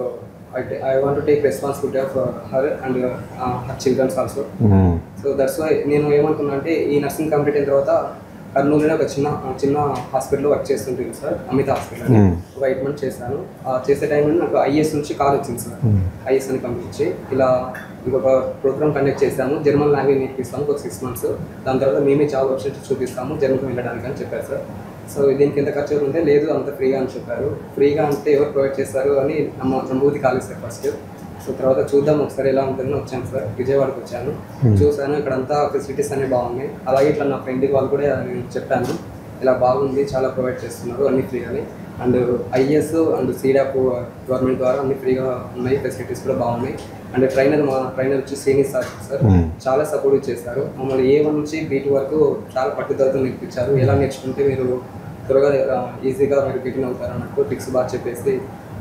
S13: I want to take responsibility of her and her children also. So that's why నేను ఏమనుకున్నా అంటే ఈ నర్సింగ్ కంప్లీట్ అయిన తర్వాత కర్నూలులో ఒక చిన్న హాస్పిటల్లో వర్క్ చేస్తుంటాను సార్, అమిత హాస్పిటల్. ఒక 8 months చేశాను. చేసే టైంలో నాకు IAS నుంచి కాల్ వచ్చింది సార్. IAS అని పంపించి ఇలా ఇంకొక ప్రోగ్రామ్ కండక్ట్ చేశాము, జర్మన్ లాంగ్వేజ్ నేర్పిస్తాము ఒక 6 months. దాని తర్వాత మేమే జాబ్ ఆపర్చునిటీ చూపిస్తాము జర్మన్కి వెళ్ళడానికి అని చెప్పారు సార్. సో దీనికి ఎంత ఖర్చు అవుతుంటే లేదు అంత ఫ్రీగా అని చెప్పారు. ఫ్రీగా అంటే ఎవరు ప్రొవైడ్ చేస్తారు అని నమ్మూతి కాలేదు సార్ ఫస్ట్. సో తర్వాత చూద్దాం ఒకసారి ఎలా ఉంటుందని వచ్చాను సార్. విజయవాడకి వచ్చాను, చూసాను ఇక్కడంతా ఫెసిలిటీస్ అన్నీ బాగున్నాయి. అలాగే ఇట్లా నా ఫ్రెండ్కి వాళ్ళు కూడా నేను చెప్పాను ఇలా బాగుంది, చాలా ప్రొవైడ్ చేస్తున్నారు అన్నీ ఫ్రీగానే. And IAS and SEEDAP government ద్వారా అన్ని ఫ్రీగా ఉన్నాయి, ఫెసిలిటీస్ కూడా బాగున్నాయి. అండ్ మా ట్రైనర్ వచ్చి సీనియర్ సార్ చాలా సపోర్ట్ చేశారు. మమ్మల్ని A1 నుంచి B2 వరకు చాలా పట్టుదలతో నేర్పించారు. ఎలా నేర్చుకుంటే మీరు త్వరగా ఈజీగా మీరు బిగిన్ అవుతారు అన్నట్టు ట్రిక్స్ బాగా చెప్పేసి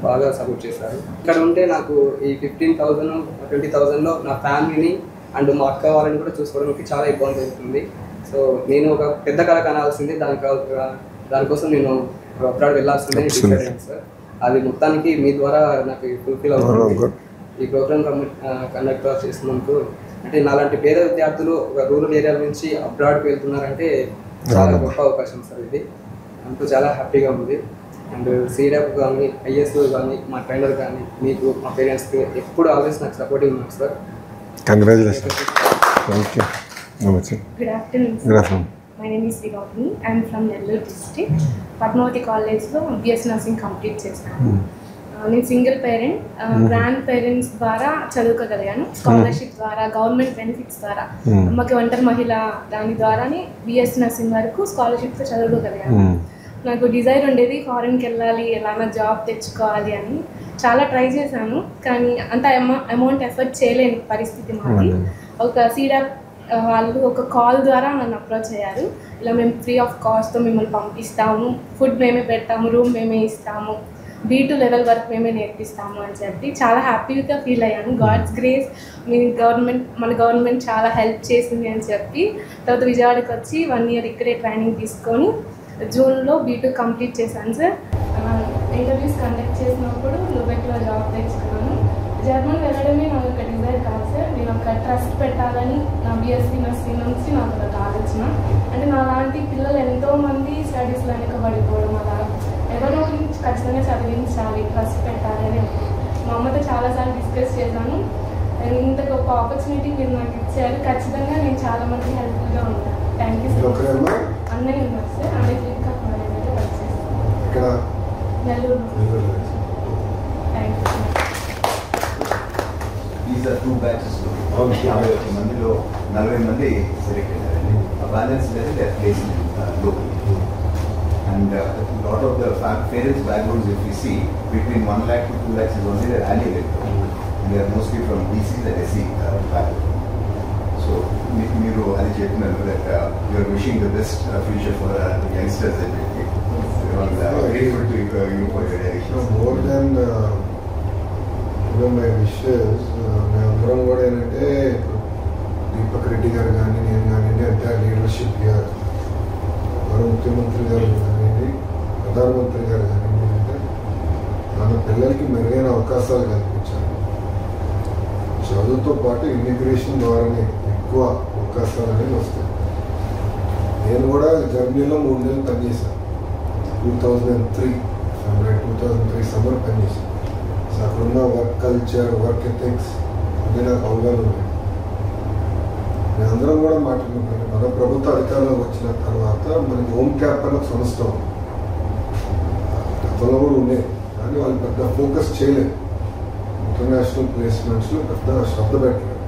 S13: బాగా సపోర్ట్ చేశారు. ఇక్కడ ఉంటే నాకు ఈ 15,000 20,000లో నా ఫ్యామిలీని అండ్ మా అక్క వాళ్ళని కూడా చూసుకోవడానికి చాలా ఇబ్బంది అవుతుంది. సో నేను ఒక పెద్ద కళ కనాల్సింది, దానికోసం నేను అబ్రాడ్ వెళ్ళాల్సిందే డిసైడ్ అయ్యాను సార్. అది మొత్తానికి మీ ద్వారా నాకు ఫుల్ఫిల్ అవుతుంది. ఈ ప్రోగ్రామ్ కండక్ట్ చేసినందుకు అంటే నాలాంటి పేద విద్యార్థులు ఒక రూరల్ ఏరియా నుంచి అబ్రాడ్కి వెళ్తున్నారంటే చాలా గొప్ప అవకాశం సార్ ఇది. అంటూ చాలా హ్యాపీగా ఉంది. అండ్ సీడప్ కానీ ఐఎస్ఓ కానీ మా ట్రైనర్ కానీ మీకు మా పేరెంట్స్కి ఎప్పుడు ఆల్వేస్ నాకు సపోర్టివ్ ఉన్నారు sir.
S1: Congratulations. Thank you.
S14: Good afternoon.
S1: Good afternoon.
S14: My name is Vigavni. I am from Nellore district. Padmavati College లో BS నర్సింగ్ కంప్లీట్ చేశాను. నేను సింగిల్ పేరెంట్. గ్రాండ్ పేరెంట్స్ ద్వారా చదువుకోగలిగాను. స్కాలర్షిప్ ద్వారా, గవర్నమెంట్ బెనిఫిట్స్ ద్వారా, అమ్మకి ఒంటరి మహిళ దాని ద్వారానే BS నర్సింగ్ వరకు స్కాలర్షిప్తో చదువుకోగలిగాను. నాకు డిజైర్ ఉండేది ఫారెన్కి వెళ్ళాలి, ఎలానా జాబ్ తెచ్చుకోవాలి అని. చాలా ట్రై చేశాను, కానీ అంత అమౌంట్ ఎఫర్ట్ చేయలేని పరిస్థితి మాది. ఒక సీడప్ వాళ్ళు ఒక కాల్ ద్వారా నన్ను అప్రోచ్ అయ్యారు. ఇలా మేము ఫ్రీ ఆఫ్ కాస్ట్తో మిమ్మల్ని పంపిస్తాము, ఫుడ్ మేమే పెడతాము, రూమ్ మేమే ఇస్తాము, B2 లెవెల్ వరకు మేమే నేర్పిస్తాము అని చెప్పి చాలా హ్యాపీగా ఫీల్ అయ్యాను. గాడ్స్ గ్రేస్, మన గవర్నమెంట్ చాలా హెల్ప్ చేసింది అని చెప్పి తర్వాత విజయవాడకి వచ్చి 1 year ఇక్కడే ట్రైనింగ్ తీసుకొని జూన్లో B2 కంప్లీట్ చేశాను సార్. ఇంటర్వ్యూస్ కండక్ట్ చేసినప్పుడు లుబెక్లో జాబ్ తెచ్చుకున్నాను. జర్మన్ వెళ్ళడమే నాకు ఒక డిజైర్ కాదు సార్. నేను ఒక ట్రస్ట్ పెట్టాలని నా BSc నర్సింగ్ నుంచి నాకు ఒక ఆలోచన. అంటే నా లాంటి పిల్లలు ఎంతోమంది స్టడీస్లో వెనకబడిపోవడం, అలా ఎవరో గురించి ఖచ్చితంగా చదివించాలి, ట్రస్ట్ పెట్టాలి అని మా అమ్మతో చాలాసార్లు డిస్కస్ చేశాను. ఇంత గొప్ప ఆపర్చునిటీ మీరు నాకు ఇచ్చారు. ఖచ్చితంగా నేను చాలా మంది హెల్ప్ఫుల్గా ఉంటాను. Thank you sir. అన్నయ్య ఉన్నారు సార్. అన్నయ్య ఫ్లిప్కార్ట్ మేనేజర్గా వర్క్ చేస్తాను. Nellore. Thank you.
S15: These are 2 batches. 50 మందిలో 40 మంది సెలెక్ట్ అయ్యారండి. ఆ బ్యాలెన్స్ అనేది they are placed local. And lot of the parents backgrounds if you see between 1 lakh to 2 lakhs is only their annual income. And they are mostly from BCs and SC background. So మీరు అది చెప్పినారు that you are wishing the best future for the youngsters that you take. Grateful to you for your direction.
S1: More than my wishes, మేమందరం కూడా ఏంటంటే దీపక్ రెడ్డి గారు కానీ నేను కానివ్వండి అంటే లీడర్షిప్ గారు, మరో ముఖ్యమంత్రి గారు కానివ్వండి, ప్రధానమంత్రి గారు కానివ్వండి, అంటే మన పిల్లలకి మెరుగైన అవకాశాలు కల్పించాలి. చదువుతో పాటు ఇమిగ్రేషన్ ద్వారానే ఎక్కువ అవకాశాలు అనేవి వస్తాయి. నేను కూడా జర్మనీలో 3 నెలలు పనిచేశాను. 2003 సమ్మర్ పనిచేశాను. సో అక్కడున్న వర్క్ కల్చర్, వర్క్ ఎథిక్స్ అన్నీ నాకు అవగాహన ఉన్నాయి. మేమందరం కూడా మాట్లాడుకుంటాం. మన ప్రభుత్వ అధికారంలోకి వచ్చిన తర్వాత మనకి హోమ్ క్యాప్ అనే సంస్థ ఉంది. గతంలో కూడా ఉన్నాయి, కానీ వాళ్ళు పెద్ద ఫోకస్ చేయలేదు. ఇంటర్నేషనల్ ప్లేస్మెంట్స్లో పెద్ద శ్రద్ధ పెట్టలేదు.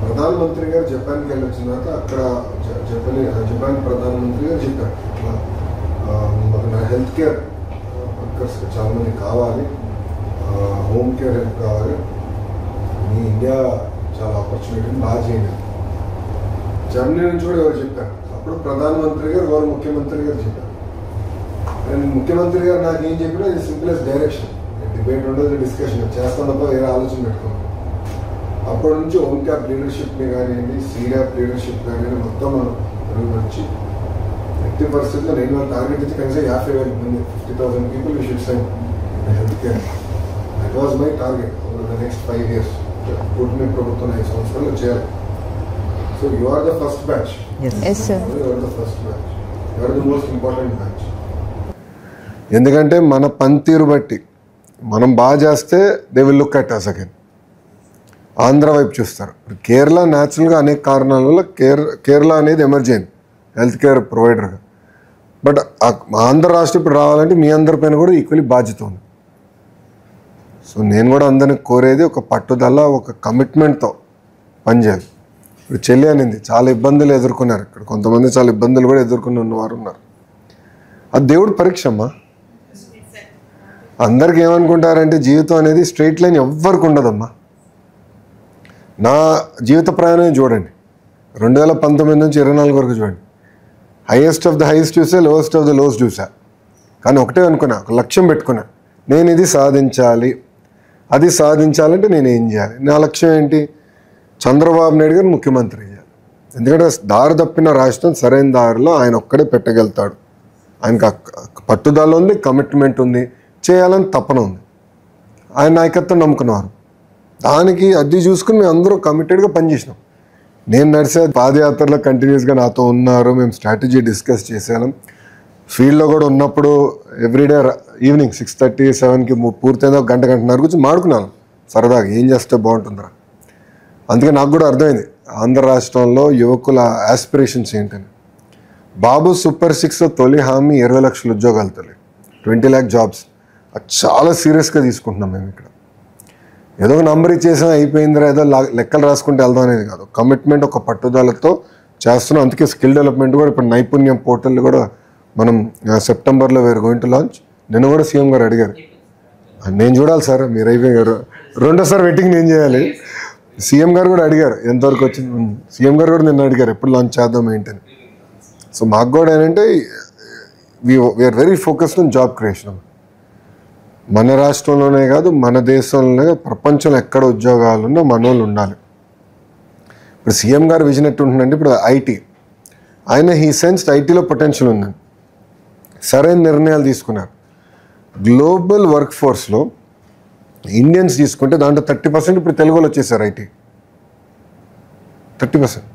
S1: ప్రధానమంత్రి గారు జపాన్కి వెళ్ళొచ్చిన తర్వాత అక్కడ జపాన్ ప్రధానమంత్రి గారు చెప్పారు, ఇట్లా హెల్త్ కేర్ వర్కర్స్ చాలా మంది కావాలి, హోమ్ కేర్ హెల్ప్ కావాలి, మీ ఇండియా చాలా ఆపర్చునిటీని బాగా చేయండి. జర్మనీ నుంచి కూడా ఎవరు చెప్పారు. అప్పుడు ప్రధానమంత్రి గారు, వారు ముఖ్యమంత్రి గారు చెప్పారు. అండ్ ముఖ్యమంత్రి గారు నాకు ఏం చెప్పినా ఇది సింపులెస్ట్ డైరెక్షన్, డిబేట్ ఉండదు, డిస్కషన్ చేస్తాం తప్ప వేరే ఆలోచన పెట్టుకోండి. అప్పటి నుంచి హోమ్ క్యాప్ లీడర్షిప్ని కానివ్వండి, సీడాప్ లీడర్షిప్ కానివ్వండి, మొత్తం మనం నుంచి ఎట్టి పరిస్థితుల్లో నేను వాళ్ళు టార్గెట్ ఇచ్చి కనీసం 50,000 మంది 50,000 people we should sign health care. That was my target over the next 5 years. కూటమి ప్రభుత్వం 5 సంవత్సరాలు చేయాలి. So you are the first batch.
S16: Yes, sir.
S1: You are the first batch. You are the most important batch. ఎందుకంటే మన పనితీరు బట్టి మనం బాగా చేస్తే they will look at us again. Andhra వైపు చూస్తారు. కేరళ న్యాచురల్గా అనేక కారణాల వల్ల కేరళ అనేది emergent health care ప్రొవైడర్గా. But Andhra రాష్ట్రం ఇప్పుడు రావాలంటే మీ అందరి పైన కూడా ఈక్వల్లీ బాధ్యత ఉంది. సో నేను కూడా అందరిని కోరేది ఒక పట్టుదల, ఒక కమిట్మెంట్తో పనిచేయాలి. ఇప్పుడు చెల్లి అనింది చాలా ఇబ్బందులు ఎదుర్కొన్నారు. ఇక్కడ కొంతమంది చాలా ఇబ్బందులు కూడా ఎదుర్కొని ఉన్నవారు ఉన్నారు. అది దేవుడు పరీక్ష అమ్మా. అందరికి ఏమనుకుంటారంటే జీవితం అనేది స్ట్రైట్ లైన్ ఎవ్వరికి ఉండదమ్మా. నా జీవిత ప్రయాణం చూడండి, 2019 నుంచి 24 వరకు చూడండి. హైయెస్ట్ ఆఫ్ ద హైయెస్ట్ చూసా, లోయెస్ట్ ఆఫ్ ద లోయెస్ట్ చూసా. కానీ ఒకటే అనుకున్నా, ఒక లక్ష్యం పెట్టుకున్నా, నేను ఇది సాధించాలి. అది సాధించాలంటే నేను ఏం చేయాలి? నా లక్ష్యం ఏంటి? చంద్రబాబు నాయుడు గారు ముఖ్యమంత్రి చేయాలి. ఎందుకంటే దారి తప్పిన రాష్ట్రం సరైన దారిలో ఆయన ఒక్కడే పెట్టగలుగుతాడు. ఆయనకు పట్టుదల ఉంది, కమిట్మెంట్ ఉంది, చేయాలని తపన ఉంది. ఆయన నాయకత్వం నమ్ముకున్నారు. దానికి అది చూసుకుని మేము అందరూ కమిటెడ్గా పనిచేసినాం. నేను నడిచే పాదయాత్రలో కంటిన్యూస్గా నాతో ఉన్నారు, మేము స్ట్రాటజీ డిస్కస్ చేసాను. ఫీల్డ్లో కూడా ఉన్నప్పుడు ఎవ్రీడే ఈవినింగ్ 6:30, 7కి పూర్తయిందో గంటన్నర కూర్చొని మాడుకున్నాను సరదాగా, ఏం చేస్తే బాగుంటుందిరా. అందుకే నాకు కూడా అర్థమైంది ఆంధ్ర రాష్ట్రంలో యువకుల ఆస్పిరేషన్స్ ఏంటని. బాబు సూపర్ 6 తొలి హామీ 20 లక్షల ఉద్యోగాలు, తొలి 20 lakh జాబ్స్. అది చాలా సీరియస్గా తీసుకుంటున్నాం మేము. ఇక్కడ ఏదో ఒక నంబర్ ఇచ్చేసినా అయిపోయిందిరా, ఏదో లెక్కలు రాసుకుంటే వెళ్దాం అనేది కాదు. కమిట్మెంట్, ఒక పట్టుదలతో చేస్తున్నాం. అందుకే స్కిల్ డెవలప్మెంట్ కూడా ఇప్పుడు నైపుణ్యం పోర్టల్ కూడా మనం సెప్టెంబర్లో వేరు గోయింగ్ టు లాంచ్. నిన్న కూడా సీఎం గారు అడిగారు, నేను చూడాలి సార్, మీరు అయిపోయారు, రెండోసారి వెయిటింగ్ నేను చేయాలి. సీఎం గారు కూడా అడిగారు ఎంతవరకు వచ్చింది. సీఎం గారు కూడా నిన్న అడిగారు ఎప్పుడు లాంచ్ చేద్దాం ఏంటని. సో మాకు కూడా ఏంటంటే we are very focused on job creation. మన రాష్ట్రంలోనే కాదు, మన దేశంలోనే, ప్రపంచంలో ఎక్కడ ఉద్యోగాలు ఉన్నా మన వాళ్ళు ఉండాలి. ఇప్పుడు సీఎం గారు విజన్ ఎట్టుంటుందంటే, ఇప్పుడు ఐటీ, ఆయన హీ సెన్స్డ్ ఐటీలో పొటెన్షియల్ ఉందని సరైన నిర్ణయాలు తీసుకున్నారు. గ్లోబల్ వర్క్ ఫోర్స్లో ఇండియన్స్ తీసుకుంటే దాంట్లో 30% ఇప్పుడు తెలుగు వాళ్ళు వచ్చేసారు. ఐటీ 30%.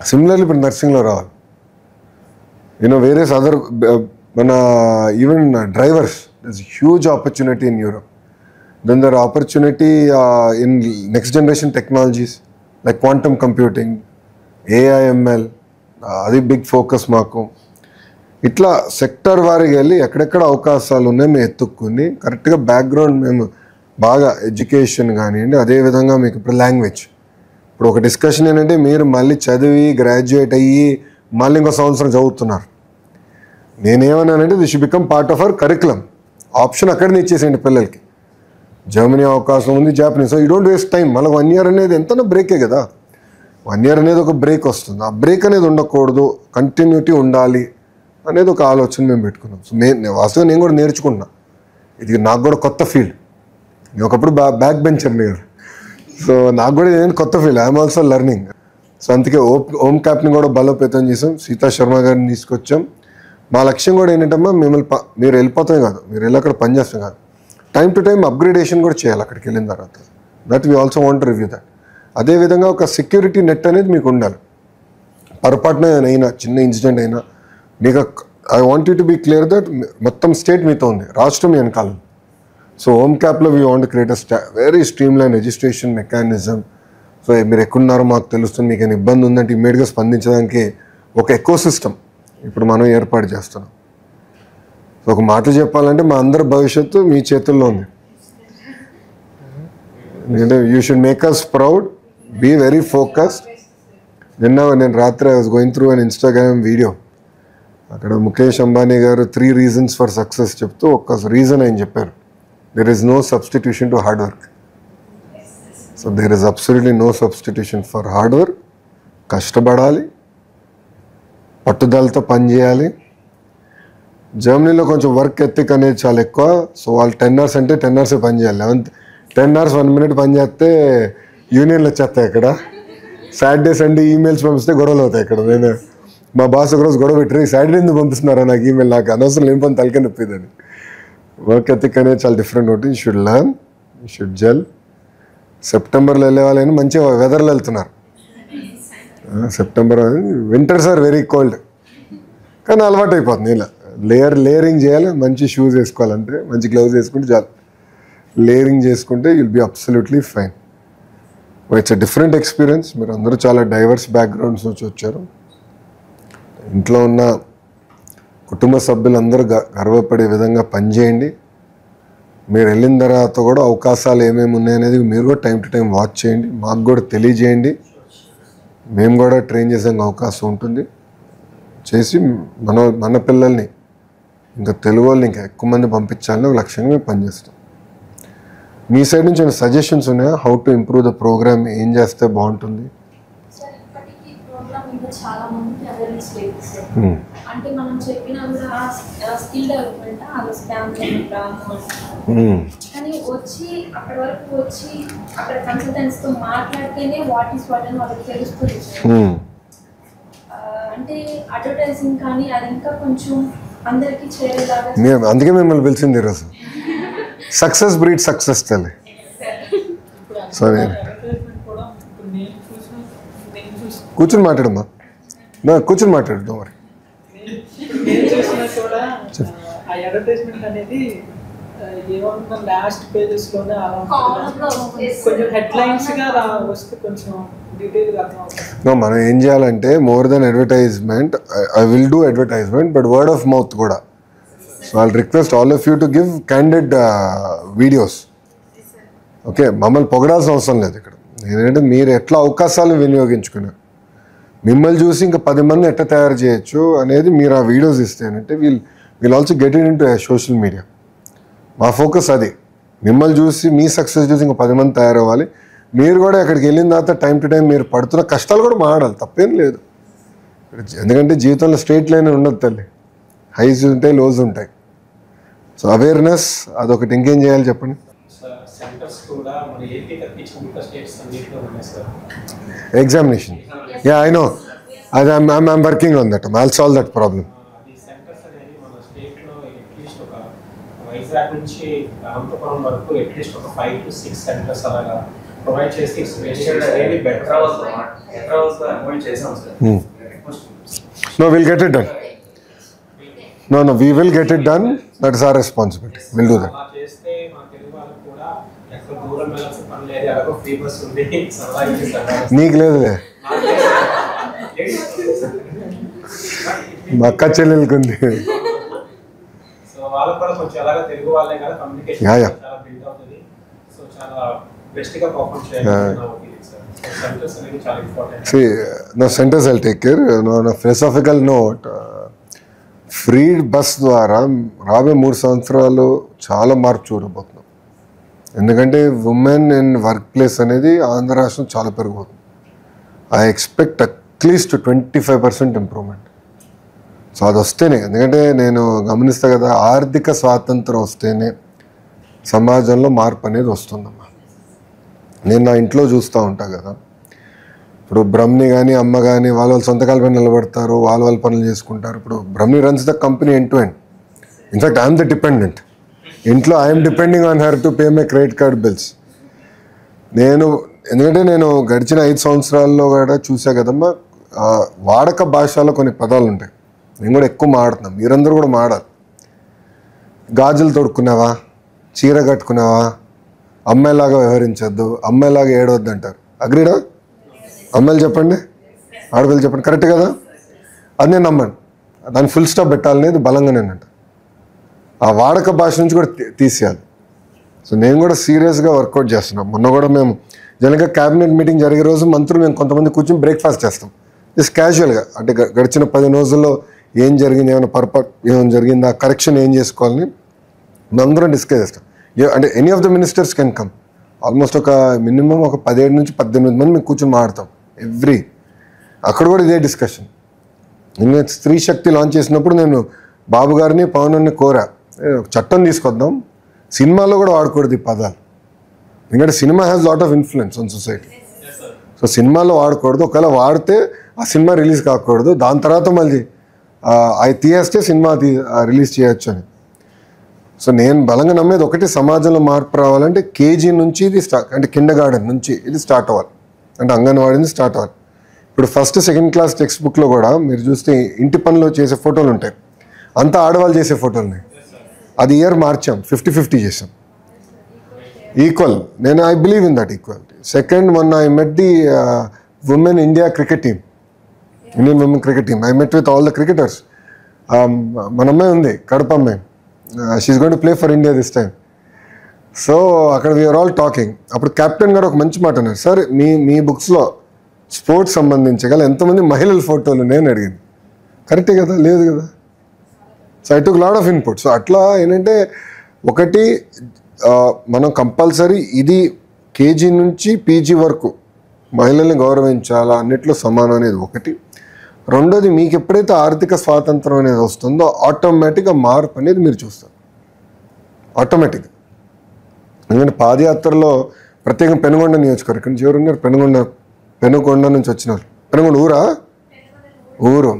S1: సిమిలర్లీ ఇప్పుడు నర్సింగ్లో రావాలి. వేరియస్ అదర్ మన even drivers, there's a huge opportunity in Europe. Then there are opportunity in next generation technologies like quantum computing, AI, ML, అది బిగ్ ఫోకస్ మాకు. ఇట్లా సెక్టర్ వారికి వెళ్ళి ఎక్కడెక్కడ అవకాశాలు ఉన్నాయి మేము ఎత్తుక్కుని కరెక్ట్గా బ్యాక్గ్రౌండ్ మేము బాగా ఎడ్యుకేషన్ కానివ్వండి, అదేవిధంగా మీకు ఇప్పుడు లాంగ్వేజ్. ఇప్పుడు ఒక డిస్కషన్ ఏంటంటే, మీరు మళ్ళీ చదివి గ్రాడ్యుయేట్ అయ్యి మళ్ళీ ఇంకో సంవత్సరం చదువుతున్నారు. నేనేమన్నానంటే this should become part of our curriculum. Option అక్కడనే ఇచ్చేసేయండి పిల్లలకి. జర్మనీ అవకాశం ఉంది, Japanese. So you don't waste time. మళ్ళీ 1 year అనేది ఎంతనో బ్రేకే కదా. 1 year అనేది ఒక బ్రేక్ వస్తుంది. ఆ బ్రేక్ అనేది ఉండకూడదు, కంటిన్యూటీ ఉండాలి అనేది ఒక ఆలోచన మేము పెట్టుకున్నాం. సో వాస్తవం నేను కూడా నేర్చుకుంటున్నా. ఇది నాకు కూడా కొత్త ఫీల్డ్. నేను ఒకప్పుడు బ్యాక్ బెంచర్ని కదా. సో నాకు కూడా ఏదైనా కొత్త field. I'm also learning. So అందుకే ఓమ్ క్యాప్ని కూడా బలోపేతం చేసాం. సీతా శర్మ గారిని తీసుకొచ్చాం. మా లక్ష్యం కూడా ఏంటంటమ్మా, మీరు వెళ్ళిపోతాం కాదు, మీరు వెళ్ళి అక్కడ పనిచేస్తాం కాదు, టైం టు టైం అప్గ్రేడేషన్ కూడా చేయాలి అక్కడికి వెళ్ళిన తర్వాత. That we also want review that. అదేవిధంగా ఒక సెక్యూరిటీ నెట్ అనేది మీకు ఉండాలి. పొరపాటున అయినా చిన్న ఇన్సిడెంట్ అయినా మీకు I want you to be clear that మొత్తం స్టేట్ మీతో ఉంది, రాష్ట్రం వెనకాల. సో హోమ్ క్యాప్లో we want create very streamline registration mechanism. So మీరు ఎక్కడున్నారో మాకు తెలుస్తుంది, మీకు ఏమైనా ఇబ్బంది ఉందంటే ఇమ్మీడియట్గా స్పందించడానికి ఒక ఎకో సిస్టమ్ ఇప్పుడు మనం ఏర్పాటు చేస్తున్నాం. సో ఒక మాట చెప్పాలంటే మా అందరి భవిష్యత్తు మీ చేతుల్లో ఉంది. ఎందుకంటే you should make us proud, be very focused. నేను రాత్రి I was going through an Instagram video. అక్కడ ముఖేష్ అంబానీ గారు 3 reasons ఫర్ సక్సెస్ చెప్తూ ఒక్క రీజన్ ఆయన చెప్పారు. There is no substitution to hard work. So there is absolutely no substitution for hard work. కష్టపడాలి, పట్టుదలతో పనిచేయాలి. జర్మనీలో కొంచెం వర్క్ ఎథిక్ అనేది చాలా ఎక్కువ. సో వాళ్ళు 10 hours అంటే 10 hours పని చేయాలి. 10 hours 1 minute పని చేస్తే యూనియన్లు వచ్చేస్తాయి. ఇక్కడ సాటర్డే సండే ఈమెయిల్స్ పంపిస్తే గొడవలు అవుతాయి. ఇక్కడ నేను మా బాస్ ఒకరోజు గొడవ పెట్టారు, సాటర్డే ఎందుకు పంపిస్తున్నారా నాకు ఈమెయిల్, నాకు అనవసరం లేని పని తలకే నొప్పిదని. వర్క్ ఎథిక్ అనేది చాలా డిఫరెంట్ ఉంటుంది. You should learn, you should gel. సెప్టెంబర్లో వెళ్ళే వాళ్ళని మంచిగా వెదర్లో వెళ్తున్నారు. September winters are very cold, కానీ అలవాటు అయిపోతుంది. ఇలా లేయరింగ్ చేయాలి, మంచి షూస్ వేసుకోవాలంటే, మంచి గ్లౌజ్ వేసుకుంటే చాలు. లేయరింగ్ చేసుకుంటే you'll be absolutely fine. It's a different experience. మీరు అందరూ చాలా డైవర్స్ బ్యాక్గ్రౌండ్స్ నుంచి వచ్చారు. ఇంట్లో ఉన్న కుటుంబ సభ్యులందరూ గర్వపడే విధంగా పనిచేయండి. మీరు వెళ్ళిన తర్వాత కూడా అవకాశాలు ఏమేమి ఉన్నాయనేది మీరు కూడా టైం టు టైం వాచ్ చేయండి, మాకు కూడా తెలియజేయండి. మేము కూడా ట్రైన్ చేసే అవకాశం ఉంటుంది. చేసి మన పిల్లల్ని ఇంకా తెలుగు వాళ్ళని ఇంకా ఎక్కువ మంది పంపించాలని ఒక లక్ష్యంగా మేము పనిచేస్తాం. మీ సైడ్ నుంచి ఏమైనా సజెషన్స్ ఉన్నాయా? How to improve the programme, ఏం చేస్తే బాగుంటుంది?
S7: చాలా మందికి అవేర్నెస్ లేదు సార్. అంటే మనం చెప్పినా కూడా స్కిల్ డెవలప్మెంట్ అలా స్కామ్ కానీ వచ్చి అక్కడ వరకు వచ్చి అక్కడ కన్సల్టెంట్స్ తో మాట్లాడితేనే వాట్ ఈస్ వాట్ అని వాళ్ళకి తెలుస్తుంది. అంటే అడ్వర్టైజింగ్ కానీ అది ఇంకా కొంచెం అందరికి చేరేలాగా.
S1: అందుకే మిమ్మల్ని పిలిచింది ఈరోజు. సక్సెస్ బ్రీడ్ సక్సెస్ తల్లి. సరే కూర్చొని మాట్లాడమ్మా, కూర్చొని మాట్లాడు. మరి
S12: నేను చూసినా కూడా ఆ అడ్వర్టైజ్మెంట్ అనేది ఏమన్నా లాస్ట్ పేజెస్ లోనే అలా కొంచెం హెడ్లైన్స్ గా వస్తే కొంచెం డీటెయిల్ గా అర్థం అవుతుంది.
S1: మనం ఏం చేయాలంటే more than advertisement, I will do advertisement but word of mouth కూడా. So I request all of you to give candid videos. Okay, మమ్మల్ని పొగడాల్సిన అవసరం లేదు ఇక్కడ. ఏంటంటే మీరు ఎట్లా అవకాశాలు వినియోగించుకున్నారు, మిమ్మల్ని చూసి ఇంకా 10 మంది ఎట్లా తయారు చేయొచ్చు అనేది మీరు ఆ వీడియోస్ ఇస్తేనంటే we'll also get in to social media. మా ఫోకస్ అది. మిమ్మల్ని చూసి మీ సక్సెస్ చూసి ఇంకా 10 మంది తయారవ్వాలి. మీరు కూడా అక్కడికి వెళ్ళిన తర్వాత టైం టు టైం మీరు పడుతున్న కష్టాలు కూడా మాట్లాడాలి, తప్పేం లేదు. ఎందుకంటే జీవితంలో స్ట్రైట్ లైన్ ఉండదు తల్లి, హైస్ ఉంటాయి, లోస్ ఉంటాయి. సో అవేర్నెస్ అదొకటి. ఇంకేం చేయాలి చెప్పండి. Examination. Yeah, I know. I'm working on that. I'll solve that problem.
S6: నుంచి అనంతపురం వరకు అట్లీస్ట్ ఒక 5 to 6 సెంటర్స్ అలాగా ప్రొవైడ్ చేసి
S1: No, we'll get it done. No, we will get it done. That is our responsibility. We'll do that.
S6: చేస్తే మా తెలుగు వాళ్ళకు కూడా ఎక్కడ దూరం వెళ్ళాల్సిన పని లేదు, ఎలాగో ఫ్రీ బస్ ఉంది,
S1: నీకు లేదులే, మా అక్క చెల్లెలకి ఉంది.
S6: వాళ్ళకు కూడా కొంచెం ఎలాగో తెలుగు వాళ్ళే కదా కమ్యూనికేషన్ చాలా బిల్డ్ అవుతుంది. సో చాలా బెస్ట్ గా పర్ఫార్మ్ చేయాలి. సెంటర్స్ అనేది చాలా important.
S1: See, no centers I'll take care. No, on a philosophical note, free bus ద్వారా రాబోయే 3 సంవత్సరాలు చాలా మార్పు చూడబోతున్నాం. ఎందుకంటే ఉమెన్ ఇన్ వర్క్ ప్లేస్ అనేది ఆంధ్ర రాష్ట్రం చాలా పెరిగిపోతుంది. I expect at least 25% improvement. So అది వస్తేనే, ఎందుకంటే నేను గమనిస్తా కదా, ఆర్థిక స్వాతంత్రం వస్తేనే సమాజంలో మార్పు అనేది వస్తుందమ్మా. నేను నా ఇంట్లో చూస్తూ ఉంటా కదా, ఇప్పుడు బ్రహ్మని కానీ అమ్మ కానీ వాళ్ళ సొంతకాల పైన నిలబడతారు, వాళ్ళ పనులు చేసుకుంటారు. ఇప్పుడు Brahmani runs the company end to end. In fact I'm the dependent. ఇంట్లో I'm depending on her to pay my credit card bills. ఎందుకంటే నేను గడిచిన 5 సంవత్సరాల్లో కూడా చూసా కదమ్మా, వాడక భాషలో కొన్ని పదాలు ఉంటాయి, నేను కూడా ఎక్కువ మాడుతున్నాను, మీరందరూ కూడా మాడాలి. గాజులు తొడుక్కున్నావా, చీర కట్టుకున్నావా, అమ్మాయిలాగా వ్యవహరించద్దు, అమ్మాయిలాగా ఏడవద్దు అంటారు. అగ్రీడా? అమ్మాయిలు చెప్పండి, ఆడపిల్లలు చెప్పండి, కరెక్ట్ కదా? అది నేను నమ్మండి. దాన్ని ఫుల్ స్టాప్ పెట్టాలనేది బలంగా నేనంట. ఆ వాడక భాష నుంచి కూడా తీసేయాలి. సో నేను కూడా సీరియస్గా వర్కౌట్ చేస్తున్నాం. మొన్న కూడా మేము జనరల్గా క్యాబినెట్ మీటింగ్ జరిగే రోజు మంత్రులు మేము కొంతమంది కూర్చొని బ్రేక్ఫాస్ట్ చేస్తాం, జస్ట్ క్యాజువల్గా. అంటే గడిచిన 10 రోజుల్లో ఏం జరిగింది, ఏమైనా పొరపాటు ఏమైనా జరిగిందా, కరెక్షన్ ఏం చేసుకోవాలని మేమందరం డిస్కస్ చేస్తాం. అంటే any of the ministers can come. Almost ఒక మినిమం ఒక 17 నుంచి 18 మంది మేము కూర్చొని మాట్లాడతాం ఎవ్రీ. అక్కడ కూడా ఇదే డిస్కషన్. నేను స్త్రీ శక్తి లాంచ్ చేసినప్పుడు నేను బాబు గారిని పవన్ అన్ని కోరా, చట్టం తీసుకొద్దాం, సినిమాలో కూడా వాడకూడదు ఈ పదాలు. ఎందుకంటే cinema has lot of influence on society. So సినిమాలో వాడకూడదు, ఒకవేళ వాడితే ఆ సినిమా రిలీజ్ కాకూడదు, దాని తర్వాత మళ్ళీ అవి తీయేస్తే సినిమా రిలీజ్ చేయొచ్చు అని. సో నేను బలంగా నమ్మేది ఒకటి, సమాజంలో మార్పు రావాలంటే కేజీ నుంచి ఇది స్టార్ట్, అంటే కిండర్ గార్డెన్ నుంచి ఇది స్టార్ట్ అవ్వాలి, అంటే అంగన్వాడీ నుంచి స్టార్ట్ అవ్వాలి. ఇప్పుడు 1st, 2nd క్లాస్ టెక్స్ట్ బుక్లో కూడా మీరు చూస్తే ఇంటి పనిలో చేసే ఫోటోలు ఉంటాయి, అంతా ఆడవాళ్ళు చేసే ఫోటోలు. అది ఇయర్ మార్చాం, 50-50 చేసాం, ఈక్వల్. నేను I believe in that equality. Second, మొన్న I met the women India cricket team, Indian women cricket team. I met with all the cricketers. మన అమ్మాయి ఉంది, కడప అమ్మాయి, she's going to play for India this time. So అక్కడ we're all talking. అప్పుడు captain గారు ఒక మంచి మాట అన్నారు, సార్ మీ బుక్స్లో స్పోర్ట్స్ సంబంధించి గల ఎంతమంది మహిళల ఫోటోలు నేను అడిగింది. కరెక్టే కదా? లేదు కదా? So I took lot of input. So అట్లా ఏంటంటే ఒకటి మనం కంపల్సరీ ఇది కేజీ నుంచి పీజీ వరకు మహిళల్ని గౌరవించాలా, అన్నిట్లో సమానం అనేది ఒకటి. రెండోది, మీకు ఎప్పుడైతే ఆర్థిక స్వాతంత్రం అనేది వస్తుందో ఆటోమేటిక్గా మార్పు అనేది మీరు చూస్తారు, ఆటోమేటిక్గా. ఎందుకంటే పాదయాత్రలో ప్రత్యేకంగా పెనుగొండ నియోజకవర్గం నుంచి ఎవరున్నారు? పెనుగొండ నుంచి వచ్చినారు. పెనుగొండ ఊరు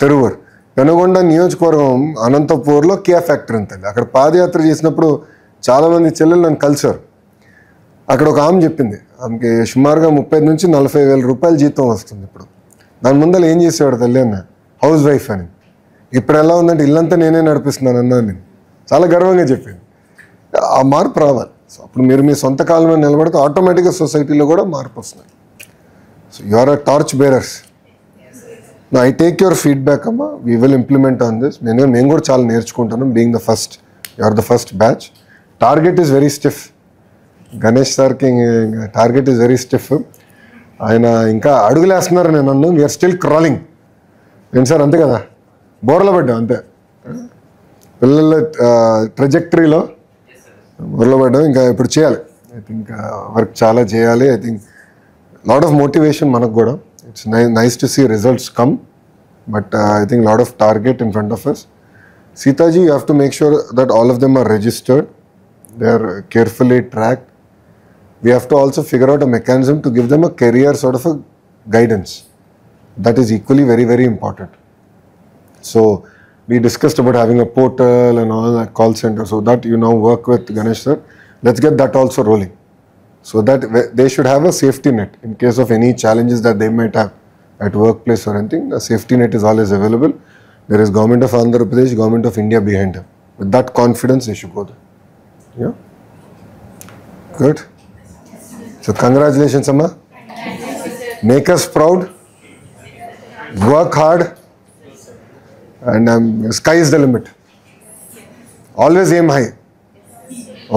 S1: తెరువూరు. పెనుగొండ నియోజకవర్గం అనంతపూర్లో కియా ఫ్యాక్టరీ ఉంటుంది. అక్కడ పాదయాత్ర చేసినప్పుడు చాలామంది చెల్లెలు నన్ను కలిశారు. అక్కడ ఒక ఆమె చెప్పింది, ఆమెకి సుమారుగా 30 నుంచి 40 వేల రూపాయలు జీతం వస్తుంది ఇప్పుడు. దాని ముందర ఏం చేసేవాడు తల్లి అన్న, హౌస్ వైఫ్ అని. ఇప్పుడు ఎలా ఉందంటే ఇల్లంతా నేనే నడిపిస్తున్నాను అన్నాను నేను. చాలా గర్వంగా చెప్పింది. ఆ మార్పు రావాలి. సో అప్పుడు మీరు మీ సొంత కాలం మీద నిలబడితే ఆటోమేటిక్గా సొసైటీలో కూడా మార్పు వస్తుంది. So you are a torch bearers. I take your feedback అమ్మా, we will implement on this. మేము కూడా చాలా నేర్చుకుంటాను. Being the first, you are the first batch. Target is very stiff. Ganesh సార్కి టార్గెట్ ఈజ్ వెరీ స్టిఫ్. ఆయన ఇంకా అడుగులేస్తున్నారు. నేను నన్ను వీఆర్ స్టిల్ క్రాలింగ్. ఏంటి సార్ అంతే కదా, బోర్లో పడ్డాం అంతే. పిల్లల ట్రెజెక్టరీలో బోర్లో పడ్డాం. ఇంకా ఇప్పుడు చేయాలి. ఐ థింక్ వర్క్ చాలా చేయాలి. I think lot of motivation మనకు కూడా. It's nice to see results come, but I think a lot of target in front of us. Sitaji, you have to make sure that all of them are registered. They are carefully tracked. We have to also figure out a mechanism to give them a career sort of a guidance. That is equally very, very important. So we discussed about having a portal and all that, call center, so that you now work with Ganesh sir. Let's get that also rolling. So that they should have a safety net in case of any challenges that they might have at workplace or anything. A safety net is always available. There is Government of Andhra Pradesh, Government of India behind them. With that confidence, they should go there. Yeah? Good. So congratulations, Amma. Make us proud. Work hard. And sky is the limit. Always aim high.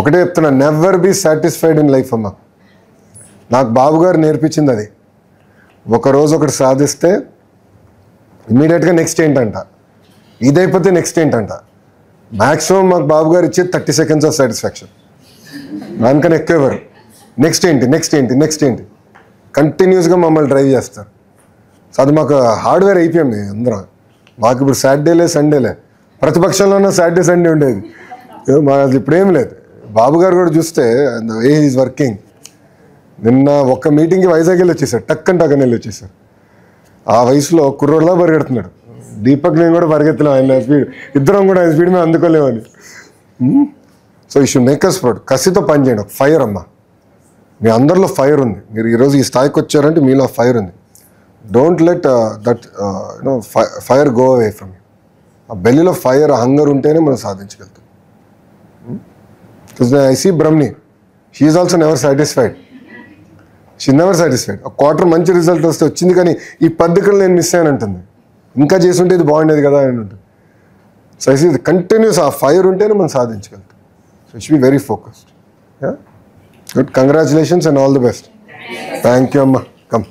S1: ఒకటే చెప్తున్నా, never be satisfied in life అమ్మ. నాకు బాబు గారు నేర్పించింది అది. ఒకరోజు ఒకటి సాధిస్తే ఇమీడియట్గా నెక్స్ట్ ఏంటంట, ఇదైపోతే నెక్స్ట్ ఏంటంట. మ్యాక్సిమం మాకు బాబు గారు ఇచ్చేది 30 seconds ఆఫ్ సాటిస్ఫాక్షన్. దానికన్నా ఎక్కువ ఎవరు నెక్స్ట్ ఏంటి నెక్స్ట్ ఏంటి నెక్స్ట్ ఏంటి కంటిన్యూస్గా మమ్మల్ని డ్రైవ్ చేస్తారు. సో అది మాకు హార్డ్వేర్ అయిపోయాం మేము అందరం. మాకు ఇప్పుడు సాటర్డేలే సండేలే, ప్రతిపక్షంలోనే సాటర్డే సండే ఉండేది. మాకు ఇప్పుడు ఏం లేదు. బాబు గారు కూడా చూస్తే వే ఈజ్ వర్కింగ్. నిన్న ఒక్క మీటింగ్కి వైజాగ్ వెళ్ళి వచ్చేసారు, టక్కని వెళ్ళి వచ్చేసారు. ఆ వయసులో కుర్రోడ్లా పరిగెడుతున్నాడు. దీపక్ నేను కూడా పరిగెత్తలేం ఆయన స్పీడ్, ఇద్దరం కూడా ఆయన స్పీడ్ మేము అందుకోలేమని. So you should make us proud. కసితో పని చేయండి. ఒక ఫైర్ అమ్మ, మీ అందరిలో ఫైర్ ఉంది. మీరు ఈరోజు ఈ స్థాయికి వచ్చారంటే మీలో ఫైర్ ఉంది. Don't let that fire go away from you. ఆ బెల్లీలో ఫైర్, హంగర్ ఉంటేనే మనం సాధించగలుగుతాం. Because I see Brahmani, she is also never satisfied. She is never satisfied. A quarter మంచి రిజల్ట్ వస్తే వచ్చింది, కానీ ఈ పద్ధతులు నేను మిస్ అయ్యాను అంటుంది. ఇంకా చేస్తుంటే ఇది బాగుండేది కదా అని ఉంటుంది. సో ఐ సీ కంటిన్యూస్ ఆ ఫైర్ ఉంటేనే మనం సాధించగలుగుతాం. So it should be very focused. Good, congratulations and all the best. Thank you అమ్మ. కమ్.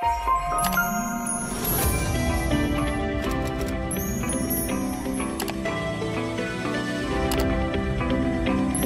S16: you.